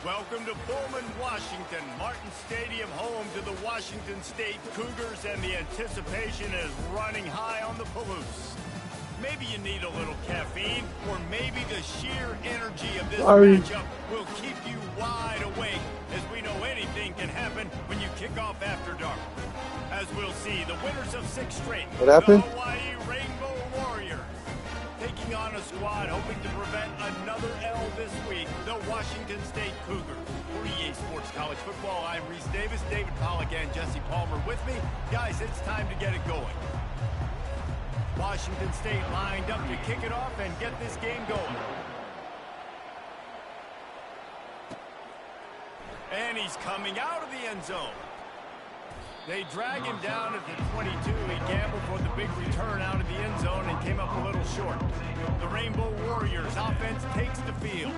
Welcome to Pullman, Washington. Martin Stadium, home to the Washington State Cougars, and the anticipation is running high on the Palouse. Maybe you need a little caffeine, or maybe the sheer energy of this matchup will keep you wide awake, as we know anything can happen when you kick off after dark. As we'll see, the winners of 6 straight, the Hawaii Rainbow Warriors, taking on a squad hoping to prevent another L this week, the Washington State Cougars. For EA Sports College Football, I'm Reese Davis, David Pollack, and Jesse Palmer with me. Guys, it's time to get it going. Washington State lined up to kick it off and get this game going. And he's coming out of the end zone. They drag him down at the 22. He gambled for the big return out of the end zone and came up a little short. The Rainbow Warriors offense takes the field.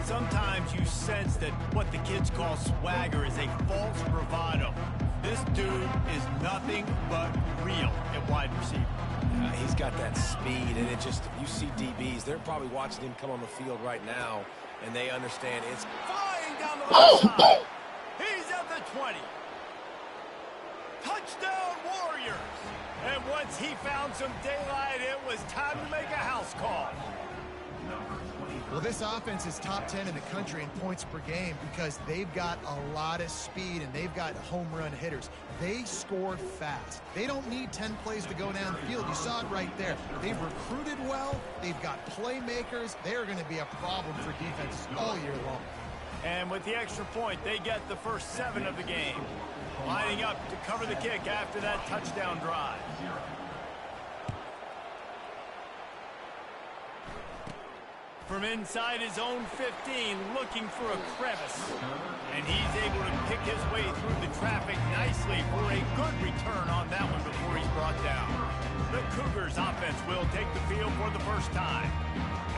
Sometimes you sense that what the kids call swagger is a false bravado. This dude is nothing but real at wide receiver. He's got that speed, and it just, you see DBs, they're probably watching him come on the field right now, and they understand it's flying down the left side. He's at the 20. Touchdown Warriors! And once he found some daylight, it was time to make a house call. Well, this offense is top 10 in the country in points per game because they've got a lot of speed and they've got home run hitters. They score fast. They don't need 10 plays to go downfield. You saw it right there. They've recruited well. They've got playmakers. They're going to be a problem for defenses all year long. And with the extra point, they get the first 7 of the game. Lining up to cover the kick after that touchdown drive. From inside his own 15, looking for a crevice. And he's able to pick his way through the traffic nicely for a good return on that one before he's brought down. The Cougars offense will take the field for the first time.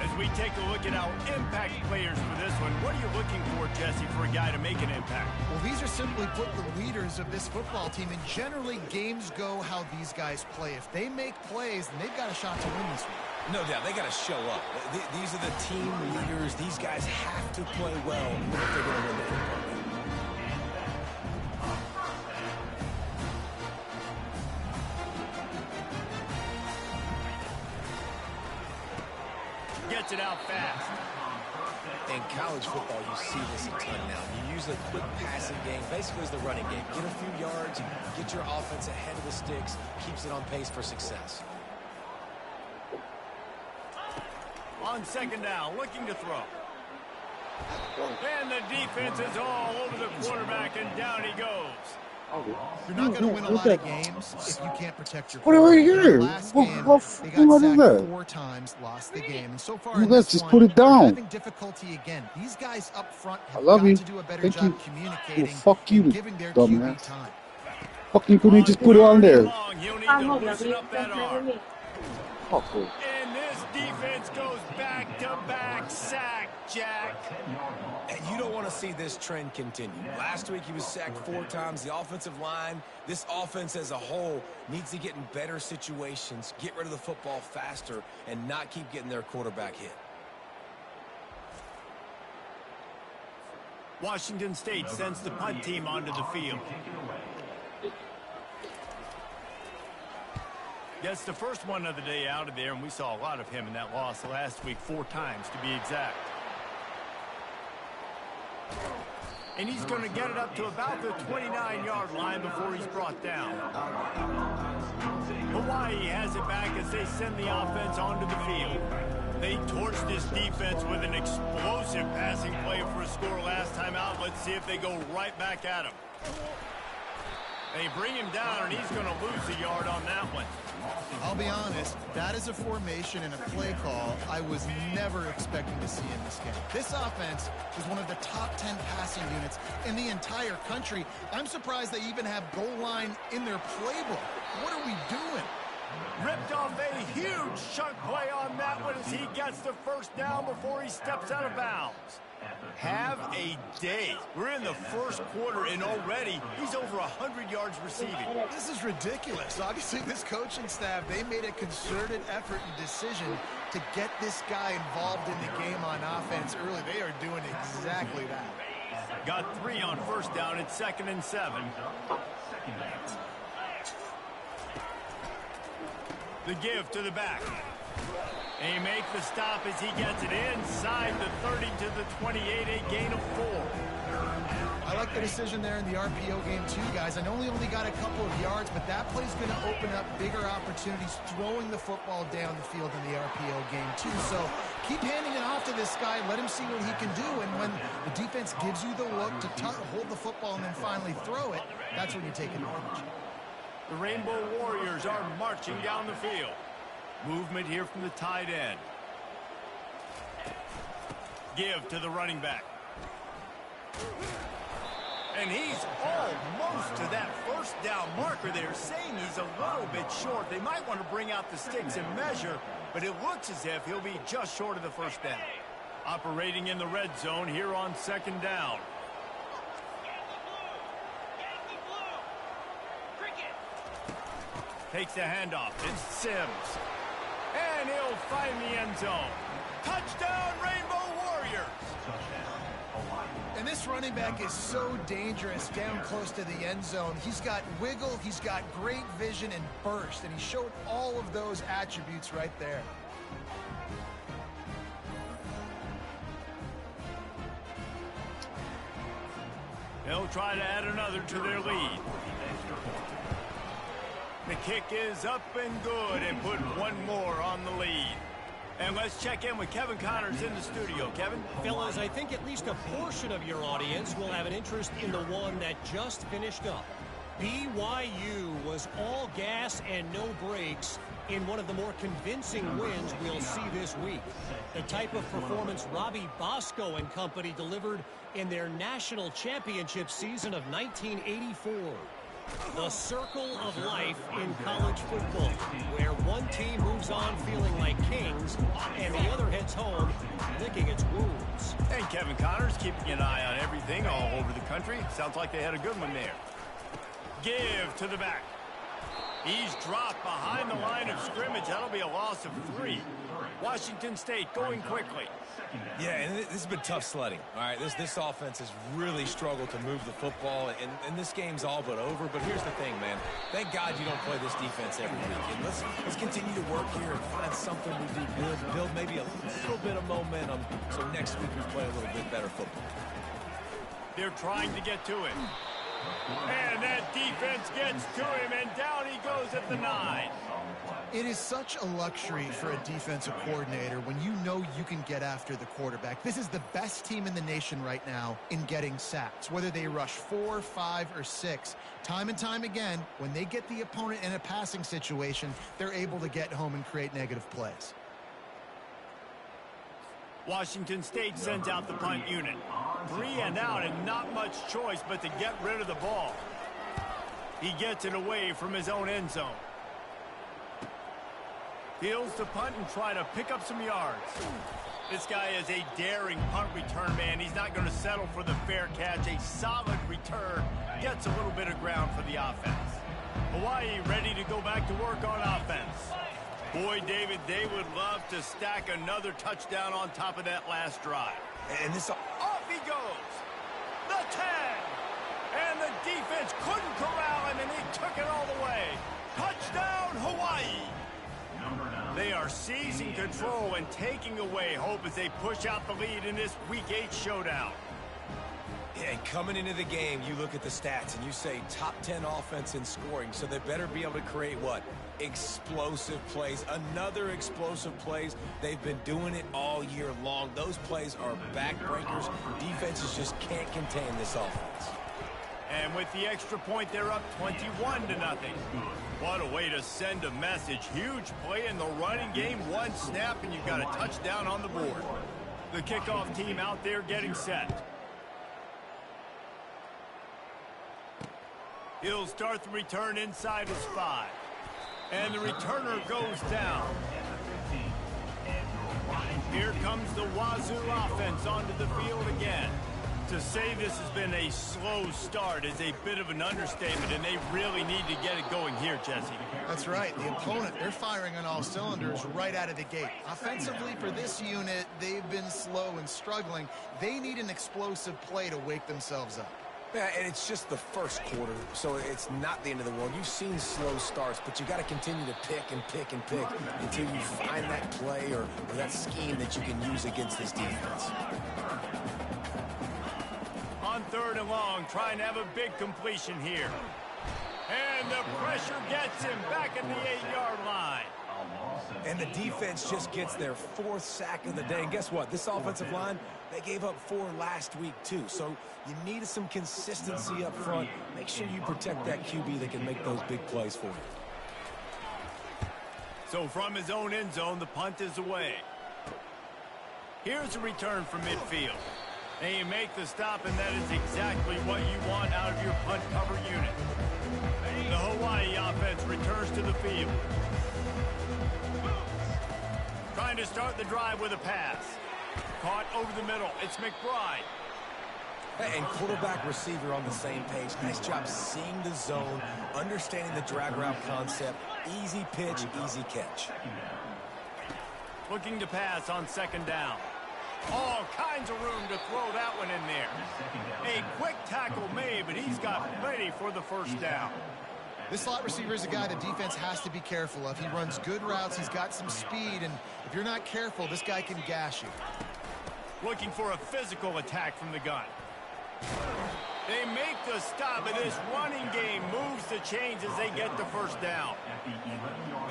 As we take a look at our impact players for this one, what are you looking for, Jesse, for a guy to make an impact? Well, these are simply put the leaders of this football team, and generally games go how these guys play. If they make plays, then they've got a shot to win this one. No doubt, they got to show up. These are the team leaders. These guys have to play well if they're going to win the football game. Gets it out fast. In college football, you see this a ton now. You use a quick passing game, basically as the running game. Get a few yards, get your offense ahead of the sticks, keeps it on pace for success. On second down, looking to throw. And the defense is all over the quarterback, and down he goes. You're not going to win a lot of games if you can't protect your What are we here? Last game, How they got sacked 4 times, lost the game, and so far in this just one, put it down. having difficulty again. These guys up front have love got you. to do a better Thank job you. communicating, Fuck you, and giving their dumbass. QB time. Fucking couldn't just put it on there. He'll need to loosen up that arm. Awful. And this defense goes back-to-back sack, Jack. And you don't want to see this trend continue. Last week he was sacked 4 times. The offensive line, this offense as a whole, needs to get in better situations, get rid of the football faster, and not keep getting their quarterback hit. Washington State sends the punt team onto the field. Gets the first one of the day out of there, and we saw a lot of him in that loss last week, 4 times to be exact. And he's going to get it up to about the 29-yard line before he's brought down. Hawaii has it back as they send the offense onto the field. They torched this defense with an explosive passing play for a score last time out. Let's see if they go right back at him. They bring him down, and he's going to lose a yard on that one. I'll be honest, that is a formation and a play call I was never expecting to see in this game. This offense is one of the top 10 passing units in the entire country. I'm surprised they even have goal line in their playbook. What are we doing? Ripped off a huge chunk play on that one as he gets the first down before he steps out of bounds. Have a day. We're in the first quarter, and already he's over 100 yards receiving. This is ridiculous. Obviously, this coaching staff, they made a concerted effort and decision to get this guy involved in the game on offense early. They are doing exactly that. Got 3 on first down at 2nd and 7. The give to the back. They make the stop as he gets it inside the 30 to the 28, a gain of 4. I like the decision there in the RPO game too, guys. I know he only got a couple of yards, but that play's going to open up bigger opportunities throwing the football down the field in the RPO game too. So keep handing it off to this guy. Let him see what he can do. And when the defense gives you the look to hold the football and then finally throw it, that's when you take advantage. The Rainbow Warriors are marching down the field. Movement here from the tight end. Give to the running back. And he's almost to that first down marker there, saying he's a little bit short. They might want to bring out the sticks and measure, but it looks as if he'll be just short of the first down. Operating in the red zone here on 2nd down. Takes the handoff. It's Sims. And he'll find the end zone. Touchdown, Rainbow Warriors! And this running back is so dangerous down close to the end zone. He's got wiggle, he's got great vision and burst, and he showed all of those attributes right there. They'll try to add another to their lead. The kick is up and good and put one more on the lead. And let's check in with Kevin Connors in the studio. Kevin? Fellas, I think at least a portion of your audience will have an interest in the one that just finished up. BYU was all gas and no brakes in one of the more convincing wins we'll see this week. The type of performance Robbie Bosco and company delivered in their national championship season of 1984. The circle of life in college football, where one team moves on feeling like kings and the other heads home licking its wounds. And Kevin Connors keeping an eye on everything all over the country. Sounds like they had a good one there. Give to the back. He's dropped behind the line of scrimmage. That'll be a loss of 3. Washington State going quickly. Yeah, and this has been tough sledding. All right, this offense has really struggled to move the football, and this game's all but over. But here's the thing, man. Thank God you don't play this defense every week. And let's continue to work here and find something we do good, build maybe a little bit of momentum so next week we play a little bit better football. They're trying to get to it. And that defense gets to him, and down he goes at the 9. It is such a luxury for a defensive coordinator when you know you can get after the quarterback. This is the best team in the nation right now in getting sacks. Whether they rush 4, 5, or 6, time and time again, when they get the opponent in a passing situation, they're able to get home and create negative plays. Washington State sends out the punt unit. 3 and out, and not much choice but to get rid of the ball. He gets it away from his own end zone. Fields to punt and try to pick up some yards. This guy is a daring punt return man. He's not going to settle for the fair catch. A solid return gets a little bit of ground for the offense. Hawaii ready to go back to work on offense. Boy, David, they would love to stack another touchdown on top of that last drive. And this Off he goes. The 10. And the defense couldn't corral him, and he took it all the way. Touchdown, Hawaii. They are seizing control and taking away hope as they push out the lead in this Week 8 showdown. Yeah, and coming into the game, you look at the stats and you say top 10 offense in scoring, so they better be able to create what? Explosive plays. Another explosive plays. They've been doing it all year long. Those plays are backbreakers. Defenses just can't contain this offense. And with the extra point, they're up 21-0. What a way to send a message. Huge play in the running game. One snap, and you've got a touchdown on the board. The kickoff team out there getting set. He'll start the return inside his 5. And the returner goes down. Here comes the Wazoo offense onto the field again. To say this has been a slow start is a bit of an understatement, and they really need to get it going here, Jesse. That's right. The opponent, they're firing on all cylinders right out of the gate. Offensively, for this unit, they've been slow and struggling. They need an explosive play to wake themselves up. Yeah, and it's just the first quarter, so it's not the end of the world. You've seen slow starts, but you got to continue to pick and pick and pick until you find that play or that scheme that you can use against this defense. On 3rd and long, trying to have a big completion here. And the pressure gets him back at the 8-yard line. And the defense just gets their 4th sack of the day. And guess what? This offensive line, they gave up 4 last week too. So you need some consistency up front. Make sure you protect that QB that can make those big plays for you. So from his own end zone, the punt is away. Here's a return from midfield. And you make the stop, and that is exactly what you want out of your punt cover unit. The Hawaii offense returns to the field. Trying to start the drive with a pass. Caught over the middle. It's McBride. And quarterback receiver on the same page. Nice job seeing the zone, understanding the drag route concept. Easy pitch, easy catch. Looking to pass on 2nd down. All kinds of room to throw that one in there. A quick tackle made, but he's got plenty for the 1st down. This slot receiver is a guy the defense has to be careful of. He runs good routes. He's got some speed, and if you're not careful, this guy can gash you. Looking for a physical attack from the gun. They make the stop, and this running game moves the chains as they get the 1st down.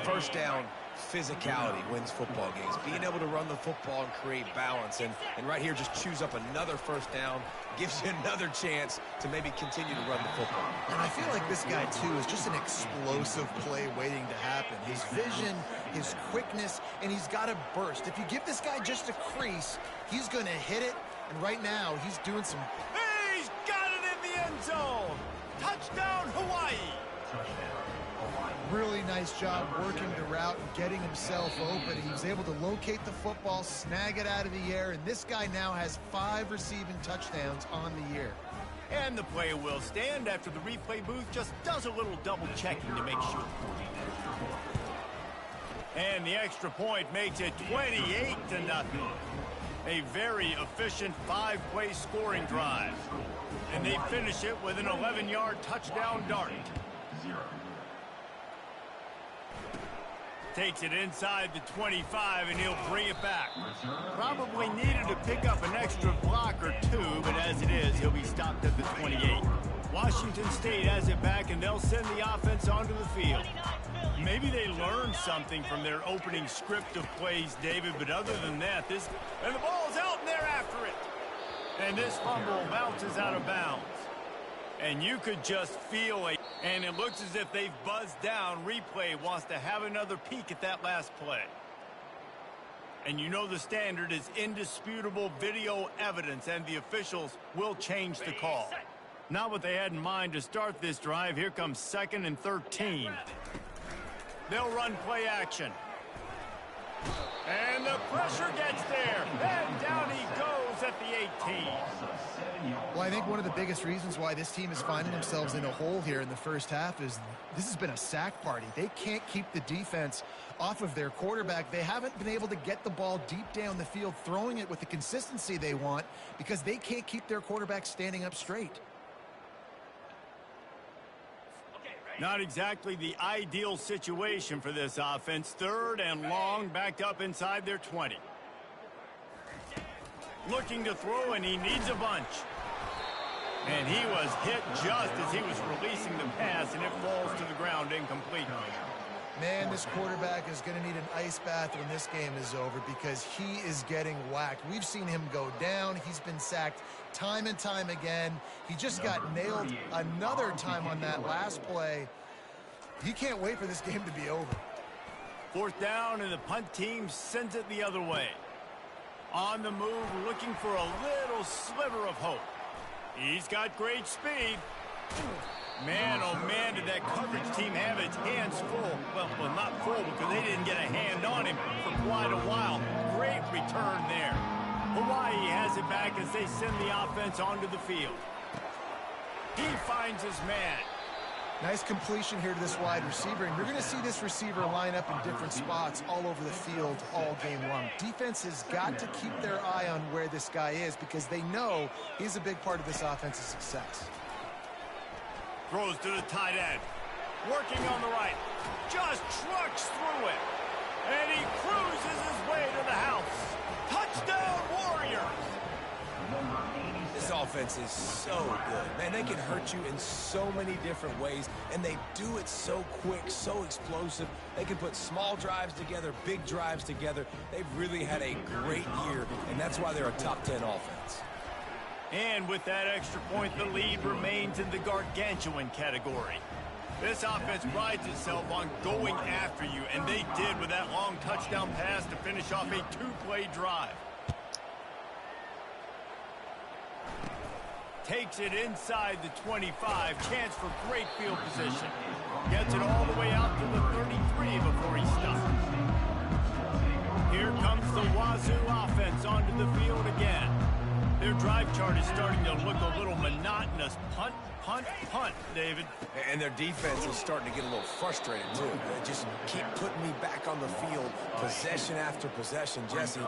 1st down, physicality wins football games. Being able to run the football and create balance. And right here, just choose up another 1st down. Gives you another chance to maybe continue to run the football. And I feel like this guy, too, is just an explosive play waiting to happen. His vision, his quickness, and he's got a burst. If you give this guy just a crease, he's going to hit it. And right now, he's doing some... He's got it in the end zone. Touchdown, Hawaii. Really nice job working the route and getting himself open. He was able to locate the football, snag it out of the air, and this guy now has 5 receiving touchdowns on the year. And the play will stand after the replay booth just does a little double checking to make sure. And the extra point makes it 28-0. A very efficient 5-play scoring drive. And they finish it with an 11-yard touchdown dart. Takes it inside the 25, and he'll bring it back. Probably needed to pick up an extra block or 2, but as it is, he'll be stopped at the 28. Washington State has it back, and they'll send the offense onto the field. Maybe they learned something from their opening script of plays, David, but other than that, and the ball's out, and they're after it. And this fumble bounces out of bounds. And you could just feel it. And it looks as if they've buzzed down. Replay wants to have another peek at that last play. And you know the standard is indisputable video evidence, and the officials will change the call. Not what they had in mind to start this drive. Here comes 2nd and 13. They'll run play action. And the pressure gets there. And down he goes at the 18. Well, I think one of the biggest reasons why this team is finding themselves in a hole here in the 1st half is this has been a sack party. They can't keep the defense off of their quarterback. They haven't been able to get the ball deep down the field, throwing it with the consistency they want because they can't keep their quarterback standing up straight. Not exactly the ideal situation for this offense. 3rd and long, backed up inside their 20. Looking to throw, and he needs a bunch. And he was hit just as he was releasing the pass, and it falls to the ground incomplete. Man, this quarterback is going to need an ice bath when this game is over because he is getting whacked. We've seen him go down. He's been sacked time and time again. He just got nailed another time on that last play. He can't wait for this game to be over. 4th down, and the punt team sends it the other way. On the move, looking for a little sliver of hope. He's got great speed. Man, oh man, did that coverage team have its hands full. Well, not full because they didn't get a hand on him for quite a while. Great return there. Hawaii has it back back as they send the offense onto the field. He finds his man. Nice completion here to this wide receiver, and you're going to see this receiver line up in different spots all over the field all game long. Defense has got to keep their eye on where this guy is because they know he's a big part of this offense's success. Throws to the tight end. Working on the right. Just trucks through it. And he cruises his way to the house. Touchdown, Warriors! This offense is so good. Man, they can hurt you in so many different ways, and they do it so quick, so explosive. They can put small drives together, big drives together. They've really had a great year, and that's why they're a top 10 offense. And with that extra point, the lead remains in the gargantuan category. This offense prides itself on going after you, and they did with that long touchdown pass to finish off a two-play drive. Takes it inside the 25, chance for great field position. Gets it all the way out to the 33 before he stops. Here comes the Wazoo offense onto the field again. Their drive chart is starting to look a little monotonous. Punt, punt, punt, David. And their defense is starting to get a little frustrated, too. They just keep putting me back on the field, possession after possession. Jesse,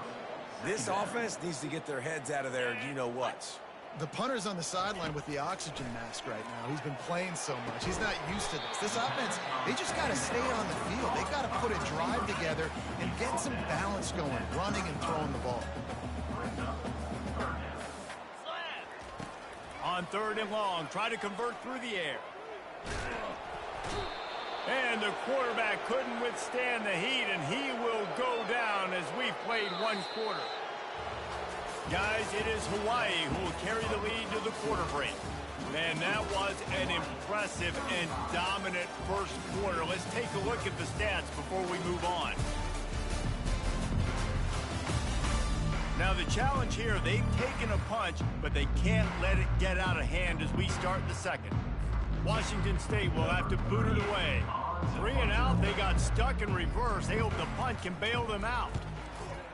this offense needs to get their heads out of there, you-know-whats. The punter's on the sideline with the oxygen mask right now. He's been playing so much. He's not used to this. This offense, they just got to stay on the field. They've got to put a drive together and get some balance going, running and throwing the ball. On 3rd and long, try to convert through the air. And the quarterback couldn't withstand the heat, and he will go down as we've played one quarter. Guys, it is Hawaii who will carry the lead to the quarter break. Man, that was an impressive and dominant first quarter. Let's take a look at the stats before we move on. Now, the challenge here, they've taken a punch, but they can't let it get out of hand as we start the second. Washington State will have to boot it away. 3 and out, they got stuck in reverse. They hope the punt can bail them out.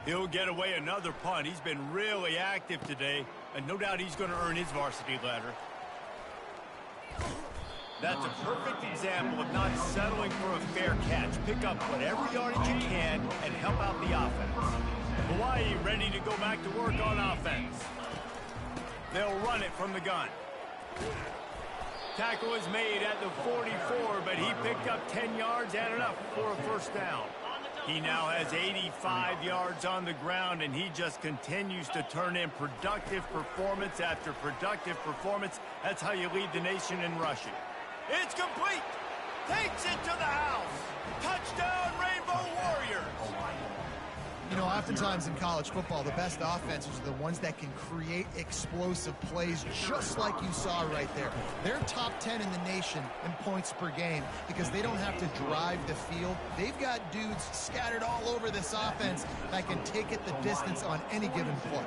He'll get away another punt. He's been really active today, and no doubt he's going to earn his varsity ladder. That's a perfect example of not settling for a fair catch. Pick up whatever yardage you can and help out the offense. Hawaii ready to go back to work on offense. They'll run it from the gun. Tackle is made at the 44, but he picked up 10 yards and enough for a first down. He now has 85 yards on the ground, and he just continues to turn in productive performance after productive performance. That's how you lead the nation in rushing. It's complete. Takes it to the house. Touchdown, Rainbow Warriors. You know, oftentimes in college football, the best offenses are the ones that can create explosive plays just like you saw right there. They're top 10 in the nation in points per game because they don't have to drive the field. They've got dudes scattered all over this offense that can take it the distance on any given play.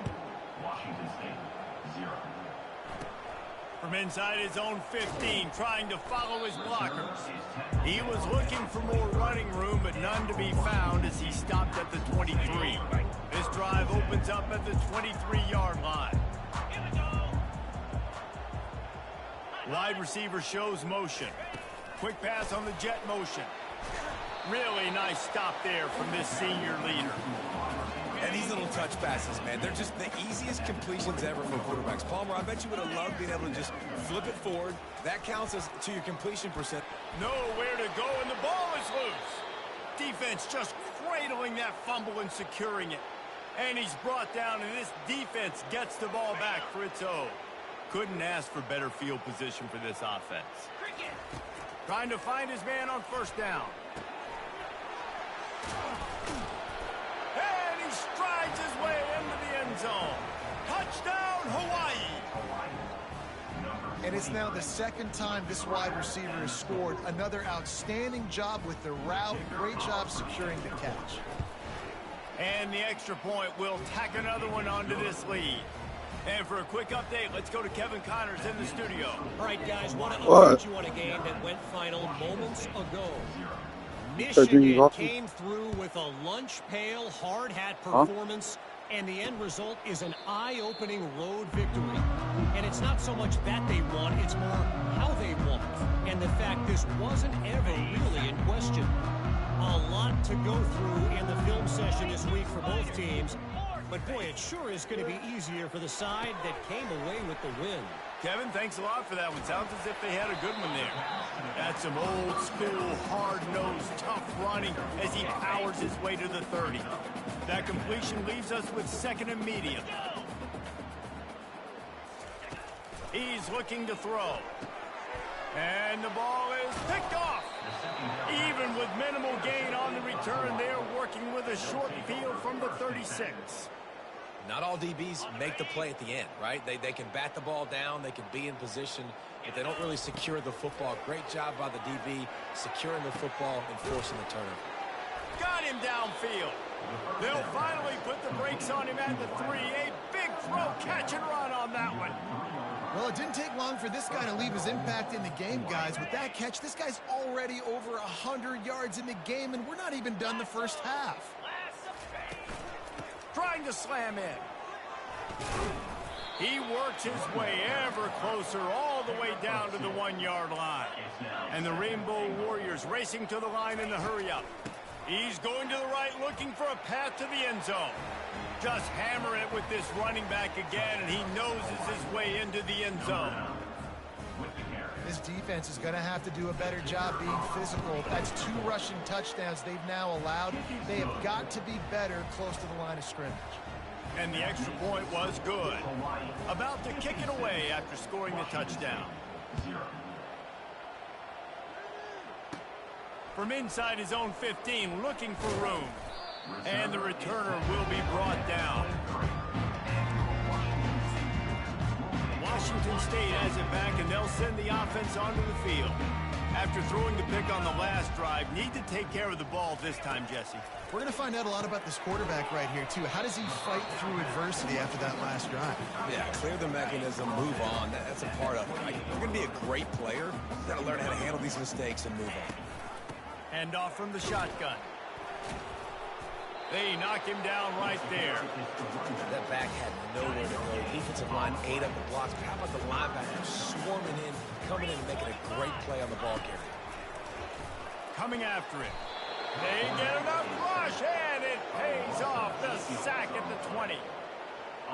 From inside his own 15, trying to follow his blockers. He was looking for more running room, but none to be found as he stopped at the 23. This drive opens up at the 23-yard line. Wide receiver shows motion. Quick pass on the jet motion. Really nice stop there from this senior leader. And these little touch passes, man, they're just the easiest completions ever for quarterbacks. Palmer, I bet you would have loved being able to just flip it forward. That counts as to your completion percent. Nowhere to go, and the ball is loose. Defense just cradling that fumble and securing it. And he's brought down, and this defense gets the ball back for its own. Couldn't ask for better field position for this offense. Trying to find his man on first down. And he strides his way into the end zone. Touchdown, Hawaii. And it's now the second time this wide receiver has scored. Another outstanding job with the route. Great job securing the catch. And the extra point will tack another one onto this lead. And for a quick update, let's go to Kevin Connors in the studio. All right, guys, want to update you on a game that went final moments ago. Michigan came through with a lunch pail, hard hat performance And the end result is an eye-opening road victory. And it's not so much that they won, it's more how they won. And the fact this wasn't ever really in question. A lot to go through in the film session this week for both teams. But boy, it sure is going to be easier for the side that came away with the win. Kevin, thanks a lot for that one. Sounds as if they had a good one there. That's some old school, hard-nosed, tough running as he powers his way to the 30. That completion leaves us with 2nd and medium. He's looking to throw. And the ball is picked off. Even with minimal gain on the return, they're working with a short field from the 36. Not all DBs make the play at the end, right? They can bat the ball down, they can be in position, but they don't really secure the football. Great job by the DB securing the football and forcing the turnover. Got him downfield. They'll finally put the brakes on him at the 3. A big throw, catch and run on that one. Well, it didn't take long for this guy to leave his impact in the game, guys. With that catch, this guy's already over 100 yards in the game, and we're not even done the first half. Trying to slam in. He works his way ever closer all the way down to the 1-yard line. And the Rainbow Warriors racing to the line in the hurry-up. He's going to the right, looking for a path to the end zone. Just hammer it with this running back again, and he noses his way into the end zone. This defense is going to have to do a better job being physical. That's 2 rushing touchdowns they've now allowed. They have got to be better close to the line of scrimmage. And the extra point was good. About to kick it away after scoring the touchdown. From inside his own 15, looking for room. And the returner will be brought down. Washington State has it back, and they'll send the offense onto the field. After throwing the pick on the last drive, need to take care of the ball this time, Jesse. We're going to find out a lot about this quarterback right here, too. How does he fight through adversity after that last drive? Yeah, clear the mechanism, move on. That's a part of it. Right? If you're going to be a great player, you've got to learn how to handle these mistakes and move on. Hand off from the shotgun. They knock him down right there. That back had nowhere to go. Defensive line ate up the blocks. But how about the linebackers swarming in, coming in and making a great play on the ball carrier? Coming after it. They get enough rush, and it pays off. The sack at the 20.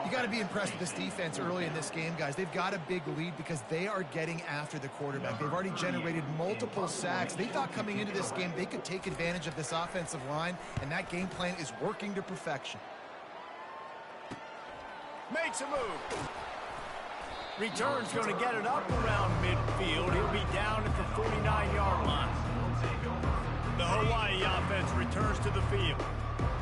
You got to be impressed with this defense early in this game, guys. They've got a big lead because they are getting after the quarterback. They've already generated multiple sacks. They thought coming into this game they could take advantage of this offensive line, and that game plan is working to perfection. Makes a move. Return's going to get it up around midfield. He'll be down at the 49-yard line. The Hawaii offense returns to the field.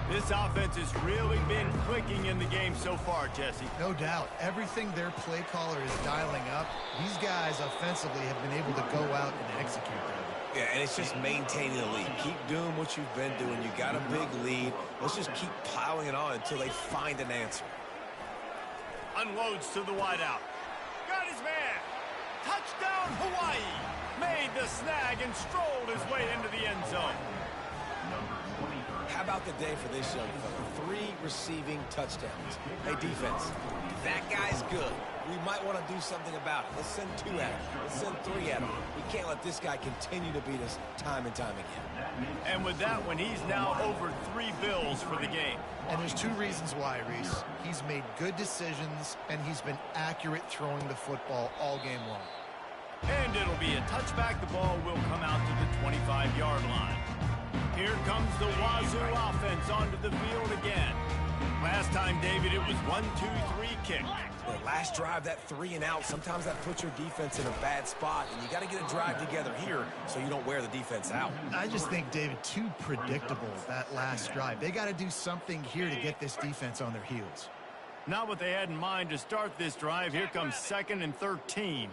This offense has really been clicking in the game so far, Jesse. No doubt. Everything their play caller is dialing up, these guys offensively have been able to go out and execute them. Yeah, and it's just maintaining the lead. Keep doing what you've been doing. You got a big lead. Let's just keep piling it on until they find an answer. Unloads to the wideout. Got his man. Touchdown, Hawaii. Made the snag and strolled his way into the end zone. How about the day for this young fella? 3 receiving touchdowns. Hey, defense, that guy's good. We might want to do something about it. Let's send 2 at him. Let's send 3 at him. We can't let this guy continue to beat us time and time again. And with that one, he's now over 3 bills for the game. And there's 2 reasons why, Reese. He's made good decisions, and he's been accurate throwing the football all game long. And it'll be a touchback. The ball will come out to the 25-yard line. Here comes the Wazoo offense onto the field again. Last time, David, it was 1-2-3 kick. The last drive, that 3 and out, sometimes that puts your defense in a bad spot, and you got to get a drive together here so you don't wear the defense out. I just think, David, too predictable, that last drive. They got to do something here to get this defense on their heels. Not what they had in mind to start this drive. Here comes 2nd and 13.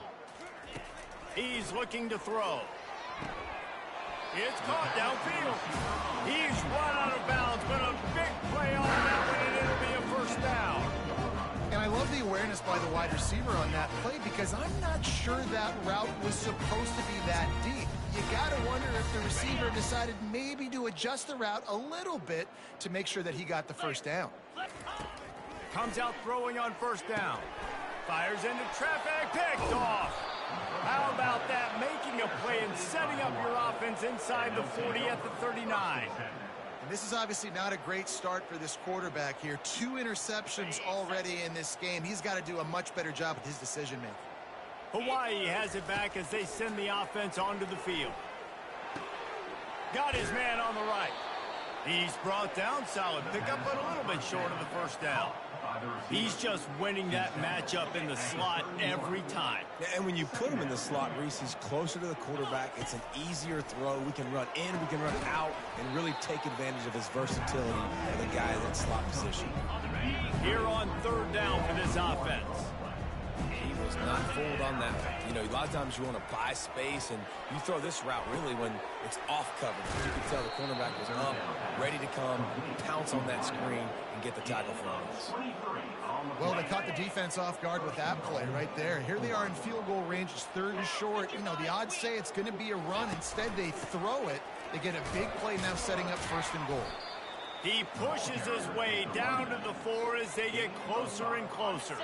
He's looking to throw. It's caught downfield. He's run out of bounds, but a big play on that one, and it'll be a first down. And I love the awareness by the wide receiver on that play because I'm not sure that route was supposed to be that deep. You got to wonder if the receiver decided maybe to adjust the route a little bit to make sure that he got the first down. Comes out throwing on first down. Fires into traffic, picked off. How about that? Making a play and setting up your offense inside the 40 at the 39. And this is obviously not a great start for this quarterback here. 2 interceptions already in this game. He's got to do a much better job with his decision-making. Hawaii has it back as they send the offense onto the field. Got his man on the right. He's brought down, solid pickup, but a little bit short of the first down. He's just winning that matchup in the slot every time. And when you put him in the slot, Reese, he's closer to the quarterback. It's an easier throw. We can run in, we can run out, and really take advantage of his versatility of the guy in that slot position. Here on third down for this offense. He was not fooled on that one. You know, a lot of times you want to buy space, and you throw this route really when it's off coverage. You can tell the cornerback was up, ready to come, pounce on that screen, and get the tackle for us. Well, they caught the defense off guard with that play right there. Here they are in field goal range. It's 3rd and short. You know, the odds say it's going to be a run. Instead, they throw it. They get a big play now setting up 1st and goal. He pushes his way down to the 4 as they get closer and closer.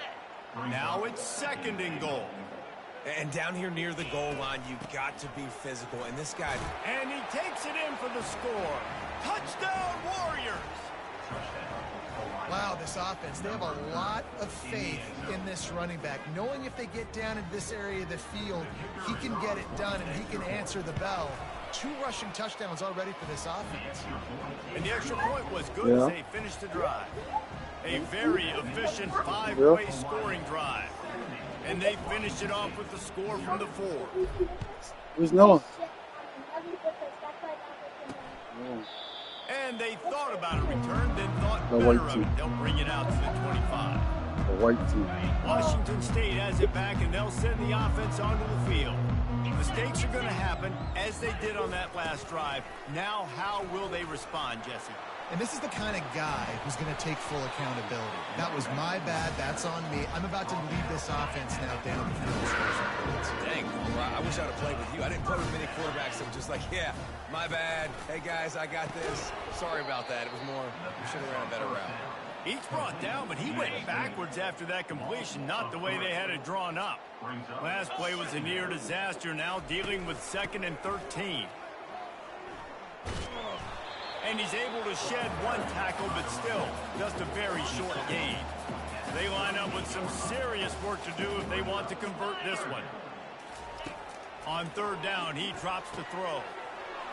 Now it's 2nd and goal. And down here near the goal line, you've got to be physical. And this guy... And he takes it in for the score. Touchdown, Warriors! Wow, this offense, they have a lot of faith in this running back. Knowing if they get down into this area of the field, he can get it done and he can answer the bell. 2 rushing touchdowns already for this offense. And the extra point was good as they finished the drive. A very efficient 5-way scoring drive. And they finished it off with the score from the 4. Who's Noah? And they thought about a return, then thought The better white of team. it. They'll bring it out to the 25. The white team. Washington State has it back, and they'll send the offense onto the field. Mistakes are going to happen, as they did on that last drive. Now, how will they respond, Jesse? And this is the kind of guy who's going to take full accountability. That was my bad. That's on me. I'm about to lead this offense now down the field. Dang, I wish I would have played with you. I didn't play with many quarterbacks that were just like, yeah, my bad. Hey, guys, I got this. Sorry about that. It was more, we should have ran a better route. Each brought down, but he went backwards after that completion, not the way they had it drawn up. Last play was a near disaster, now dealing with 2nd and 13. And he's able to shed 1 tackle, but still just a very short gain. They line up with some serious work to do if they want to convert this one. On 3rd down, he drops the throw.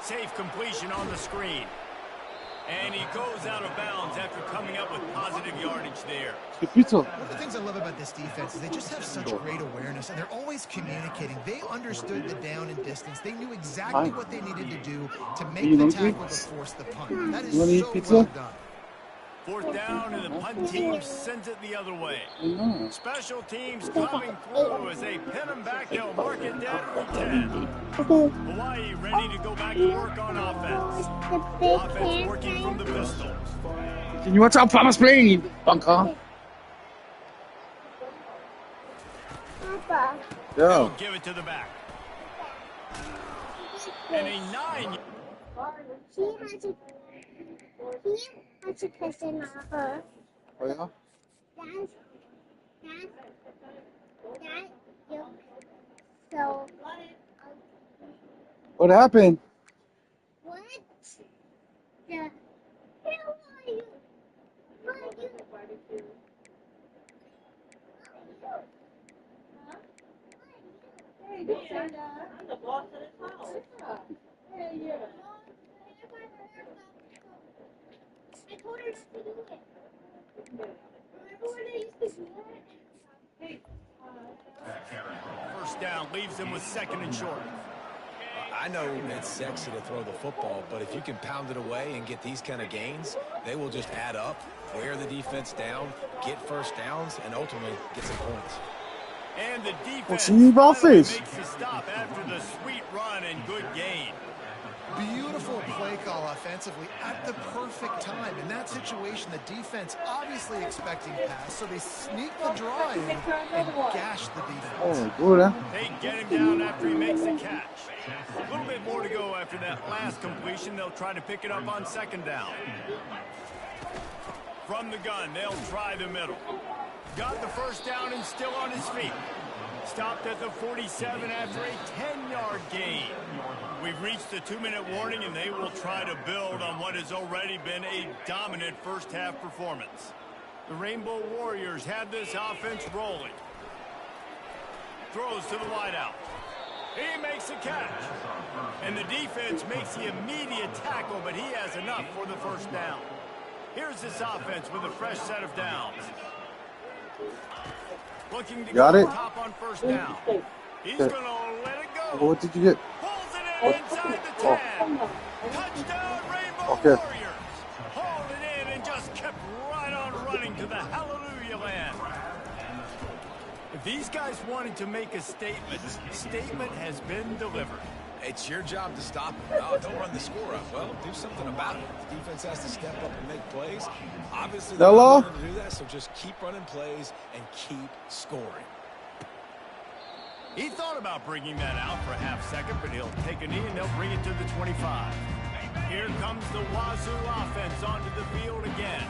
Safe completion on the screen. And he goes out of bounds after coming up with positive yardage there. Pizza. One of the things I love about this defense is they just have such great awareness, and they're always communicating. They understood the down and distance. They knew exactly what they needed to do to make the tackle to force the punt. That is so well done. 4th down, and the punt team sends it the other way. Special teams coming through as they pin them back. They'll mark it down at 10. Hawaii ready to go back to work on offense. Offense working from the pistol. Can you watch out, Farmer's playing, bunker? Papa. Yeah. Give it to the back. And a 9. He has a person on her. Oh, yeah? So, What happened? what the hell are you? What are you? I'm the boss of this house. Hell yeah. I told her not to do it. Remember when I used to do that? First down leaves them with 2nd and short. I know it's sexy to throw the football, but if you can pound it away and get these kind of gains, they will just add up, wear the defense down, get first downs, and ultimately get some points. And the defense What's in your face? makes the stop after the sweet run and good gain. Beautiful play call offensively at the perfect time. In that situation, the defense obviously expecting pass, so they sneak the draw in and gash the defense. Oh, good, huh? They get him down after he makes the catch. A little bit more to go after that last completion. They'll try to pick it up on 2nd down. From the gun, they'll try the middle. Got the first down and still on his feet. Stopped at the 47 after a 10-yard gain. We've reached the 2-minute warning, and they will try to build on what has already been a dominant first-half performance. The Rainbow Warriors have this offense rolling. Throws to the wideout. He makes a catch. And the defense makes the immediate tackle, but he has enough for the first down. Here's this offense with a fresh set of downs. Looking to Got go it? top on first down. He's going to let it go. What did you get? Pulls it in inside the 10. Touchdown, Rainbow Okay. Warriors. Hauled it in and just kept right on running to the hallelujah land. If these guys wanted to make a statement, statement has been delivered. It's your job to stop them. Oh, don't run the score up. Well, do something about it. The defense has to step up and make plays. Obviously, they're Hello? not going to do that, so just keep running plays and keep scoring. He thought about bringing that out for a half second, but he'll take a knee and they'll bring it to the 25. Here comes the Wazoo offense onto the field again.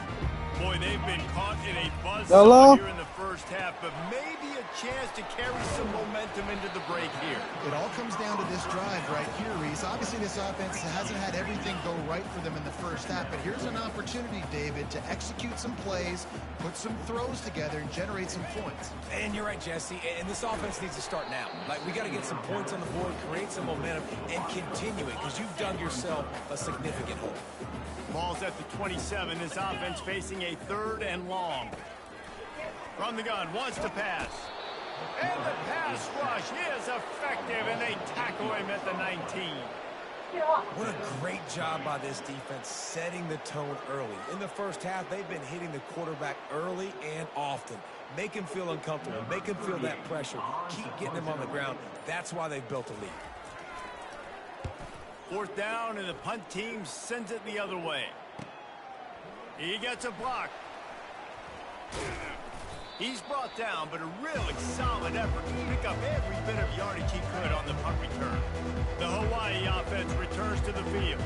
Boy, they've been caught in a buzzsaw here in the first half, but maybe a chance to carry some momentum into the break here. It all comes down to this drive right here, Reese. Obviously, this offense hasn't had everything go right for them in the first half, but here's an opportunity, David, to execute some plays, put some throws together, and generate some points. And you're right, Jesse, and this offense needs to start now. Like, we got to get some points on the board, create some momentum, and continue it, because you've dug yourself a significant hole. Ball's at the 27. This offense facing a 3rd and long. From the gun, wants to pass. And the pass rush is effective, and they tackle him at the 19. What a great job by this defense setting the tone early. In the first half, they've been hitting the quarterback early and often. Make him feel uncomfortable. Make him feel that pressure. Keep getting him on the ground. That's why they've built a lead. 4th down, and the punt team sends it the other way. He gets a block. He's brought down, but a really solid effort to pick up every bit of yardage he could on the punt return. The Hawaii offense returns to the field.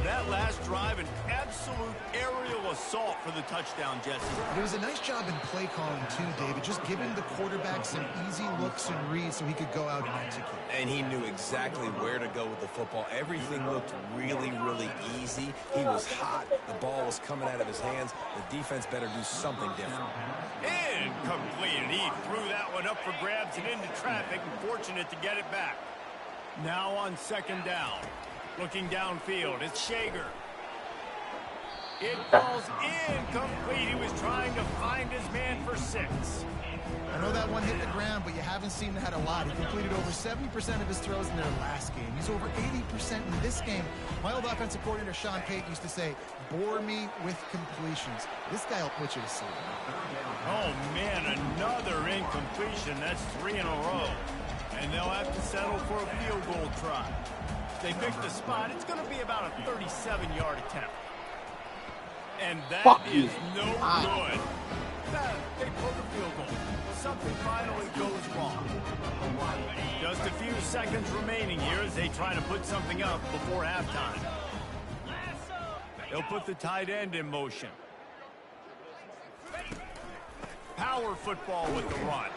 That last drive, an absolute aerial assault for the touchdown, Jesse. It was a nice job in play calling, too, David, just giving the quarterback some easy looks and reads so he could go out and execute. And he knew exactly where to go with the football. Everything looked really, really easy. He was hot. The ball was coming out of his hands. The defense better do something different. Incomplete, and he threw that one up for grabs and into traffic, and fortunate to get it back. Now on 2nd down. Looking downfield, it's Shager. It falls incomplete. He was trying to find his man for 6. I know that one hit the ground, but you haven't seen that a lot. He completed over 70% of his throws in their last game. He's over 80% in this game. My old offensive coordinator, Sean Payton, used to say, bore me with completions. This guy will put you to sleep. Oh, man, another incompletion. That's 3 in a row. And they'll have to settle for a field goal try. They picked the spot. It's going to be about a 37-yard attempt. And that is no good. They pull the field goal. Something finally goes wrong. Just a few seconds remaining here as they try to put something up before halftime. They'll put the tight end in motion. Power football with the run.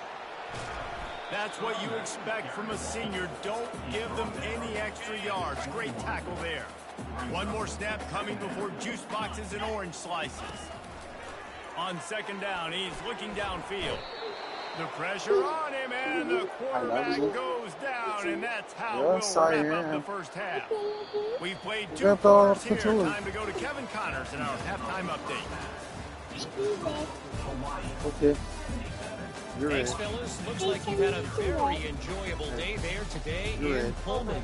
That's what you expect from a senior. Don't give them any extra yards. Great tackle there. One more snap coming before juice boxes and orange slices. On 2nd down, he's looking downfield. The pressure on him, and the quarterback goes down, and that's how we'll wrap up the first half. We've played 2 quarters here. Time to go to Kevin Connors in our halftime update. Okay. Thanks, fellas. Looks like you've had a very enjoyable day there today in Pullman.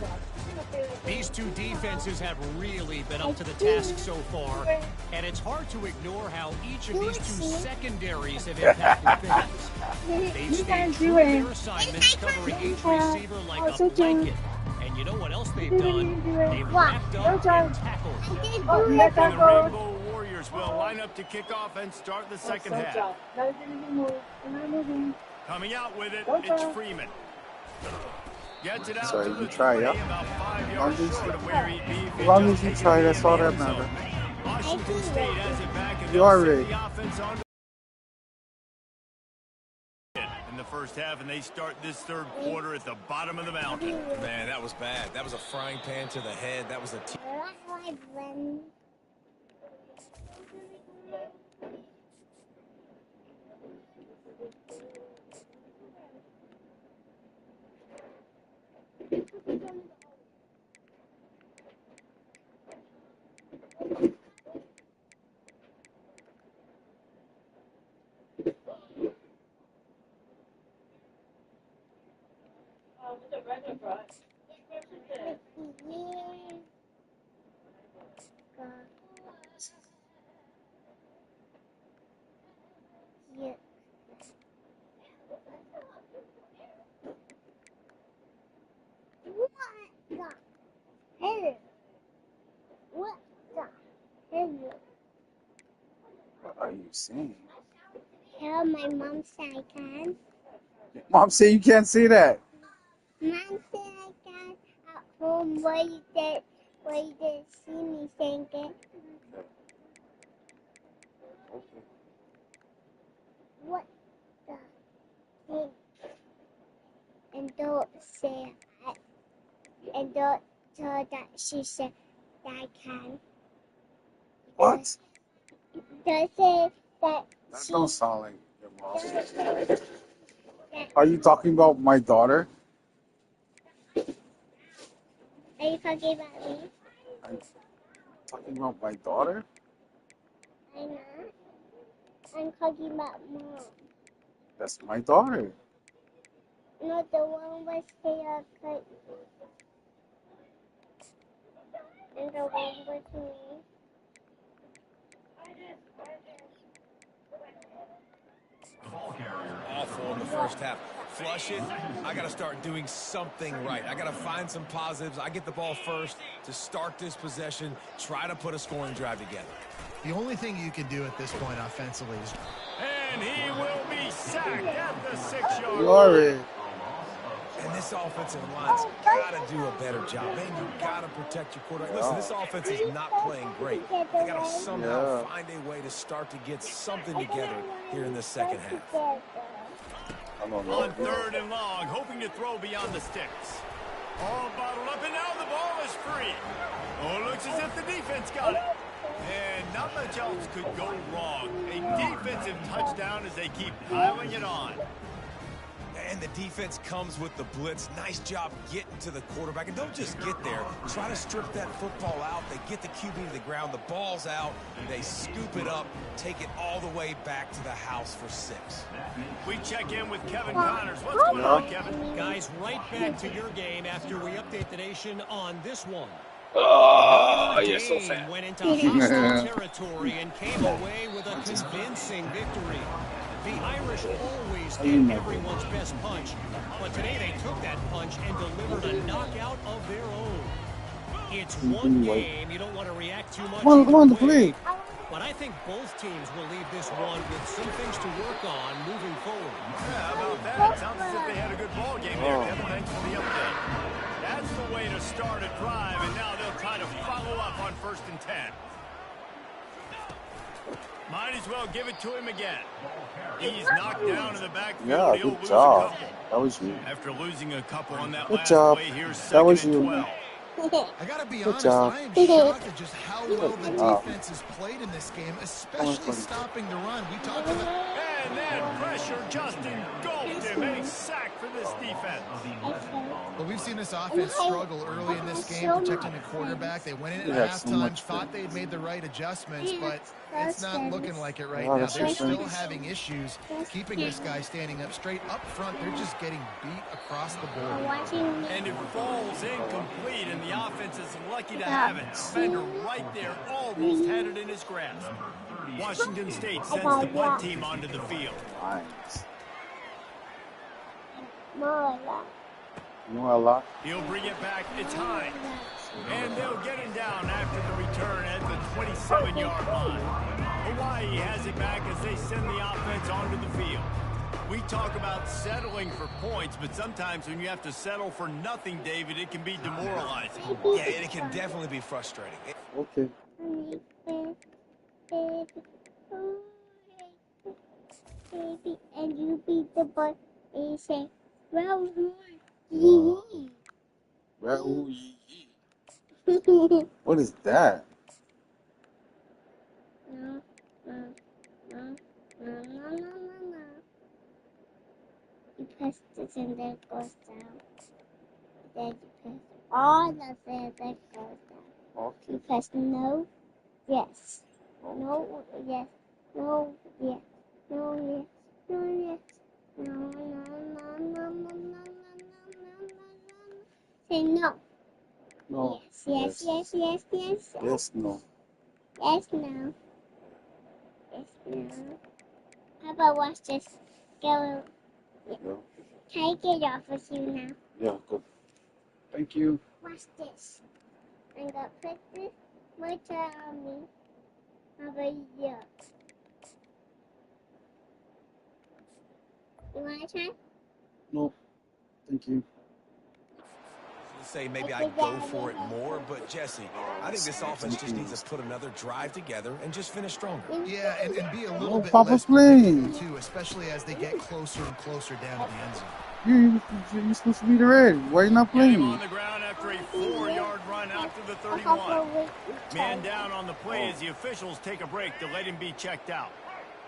These two defenses have really been up to the task so far, and it's hard to ignore how each of these two secondaries have impacted things. They've stayed true to their assignments, covering each receiver like a blanket. And you know what else they've done? They've wrapped up and tackled. And the Rainbow Warriors will line up to kick off and start the second half. Coming out with it, it's Freeman. Gets it out So to you the try, 20, yeah? about 5 yards short of where he'd be. As long as you try, that's all that matters. Washington State has it back, and You already. The offense on in the first half, and they start this third quarter at the bottom of the mountain. Man, that was bad. That was a frying pan to the head. That was a With the regular fries. What the hell? What are you saying? Tell my mom said I can. Mom said you can't say that. Mom said I can at home. Why you didn't see me saying it? Okay. What the heck? And don't say and don't tell that she said that I can. What? Don't say that That she don't sound like your mom. don't say that. Are you talking about my daughter? Are you talking about me? I'm talking about my daughter? I'm not. I'm talking about mom. That's my daughter. No, the one was here, and the one was me. awful in the first half. Flush it. I got to start doing something right. I got to find some positives. I get the ball first to start this possession, try to put a scoring drive together. The only thing you can do at this point offensively is... And he will be sacked at the 6-yard You line. already. And this offensive line's got to do a better job. Man, you got to protect your quarterback. Listen, this offense is not playing great. They got to somehow find a way to start to get something together here in the second half. I don't know. On third and long, hoping to throw beyond the sticks. All bottled up, and now the ball is free. Oh, it looks as if the defense got it. And not much else could go wrong. A defensive touchdown as they keep piling it on. And the defense comes with the blitz. Nice job getting to the quarterback. And don't just get there. Try to strip that football out. They get the QB to the ground. The ball's out. They scoop it up, take it all the way back to the house for 6. We check in with Kevin Connors. What's going on, Kevin? Guys, right back to your game after we update the nation on this one. Oh, you're so Dame fat. went into hostile territory and came away with a convincing victory. The Irish always get everyone's best punch, but today they took that punch and delivered a knockout of their own. It's one game. You don't want to react too much. Come on, either to way, play. but I think both teams will leave this one with some things to work on moving forward. Yeah, how about that? It sounds as if they had a good ball game there, Kevin. Thanks for the update. That's the way to start a drive, and now they'll try to follow up on 1st and 10. Might as well give it to him again. He's knocked down in the backfield. Yeah, He'll good lose job. a couple. That was you. After losing a couple on that Good last job. play, here's That 2nd was and you. 12. I gotta be Good honest, job. I am shocked at just how well the job. defense has played in this game, especially stopping the run. We talked about... And that pressure just engulfed him. A sack for this defense. Well, we've seen this offense struggle early in this game, protecting the quarterback. They went in at so halftime, much thought they'd made the right adjustments, but it's not looking like it right Oh, now. that's They're just still nice. having issues keeping this guy standing up straight up front. They're just getting beat across the board. And it falls incomplete, and the offense is lucky to have it. Defender right there almost had it in his grasp. Washington State sends the punt team onto the field. Nice. More. You know a lot. He'll bring it back. It's Hines. And they'll get him down after the return at the 27-yard line. Hawaii has it back as they send the offense onto the field. We talk about settling for points, but sometimes when you have to settle for nothing, David, it can be demoralizing. Yeah, and it can definitely be frustrating. Okay. baby, and you beat the ball, and you say, well, yee. Raoul Yee Yee. What is that? No, no, no, no, no, no, no, no. You press this and then it goes down. Then you press all of it and then it goes down. Okay. You press no, yes. No, yes. No, yes. No, yes. No, yes. No, no, no, no, no, no, no, no, no. Say no. No. Yes, yes, yes, yes, yes. Yes, no. Yes, no. Yes, no. How about watch this? Go. Yeah. Can I get off with you now? Yeah, good. Thank you. Watch this. I'm gonna put this motor on me. How about you? You wanna try? No. Thank you. Say maybe I go for it more, but Jesse, I think this offense just needs to put another drive together and just finish stronger. Yeah, and be a little bit Papa less playing. predictable, too, especially as they get closer and closer down to the end zone. You're supposed to be the red. Why are you not Get him playing? on the ground after a 4-yard run out to the 31. Man down on the play as the officials take a break to let him be checked out.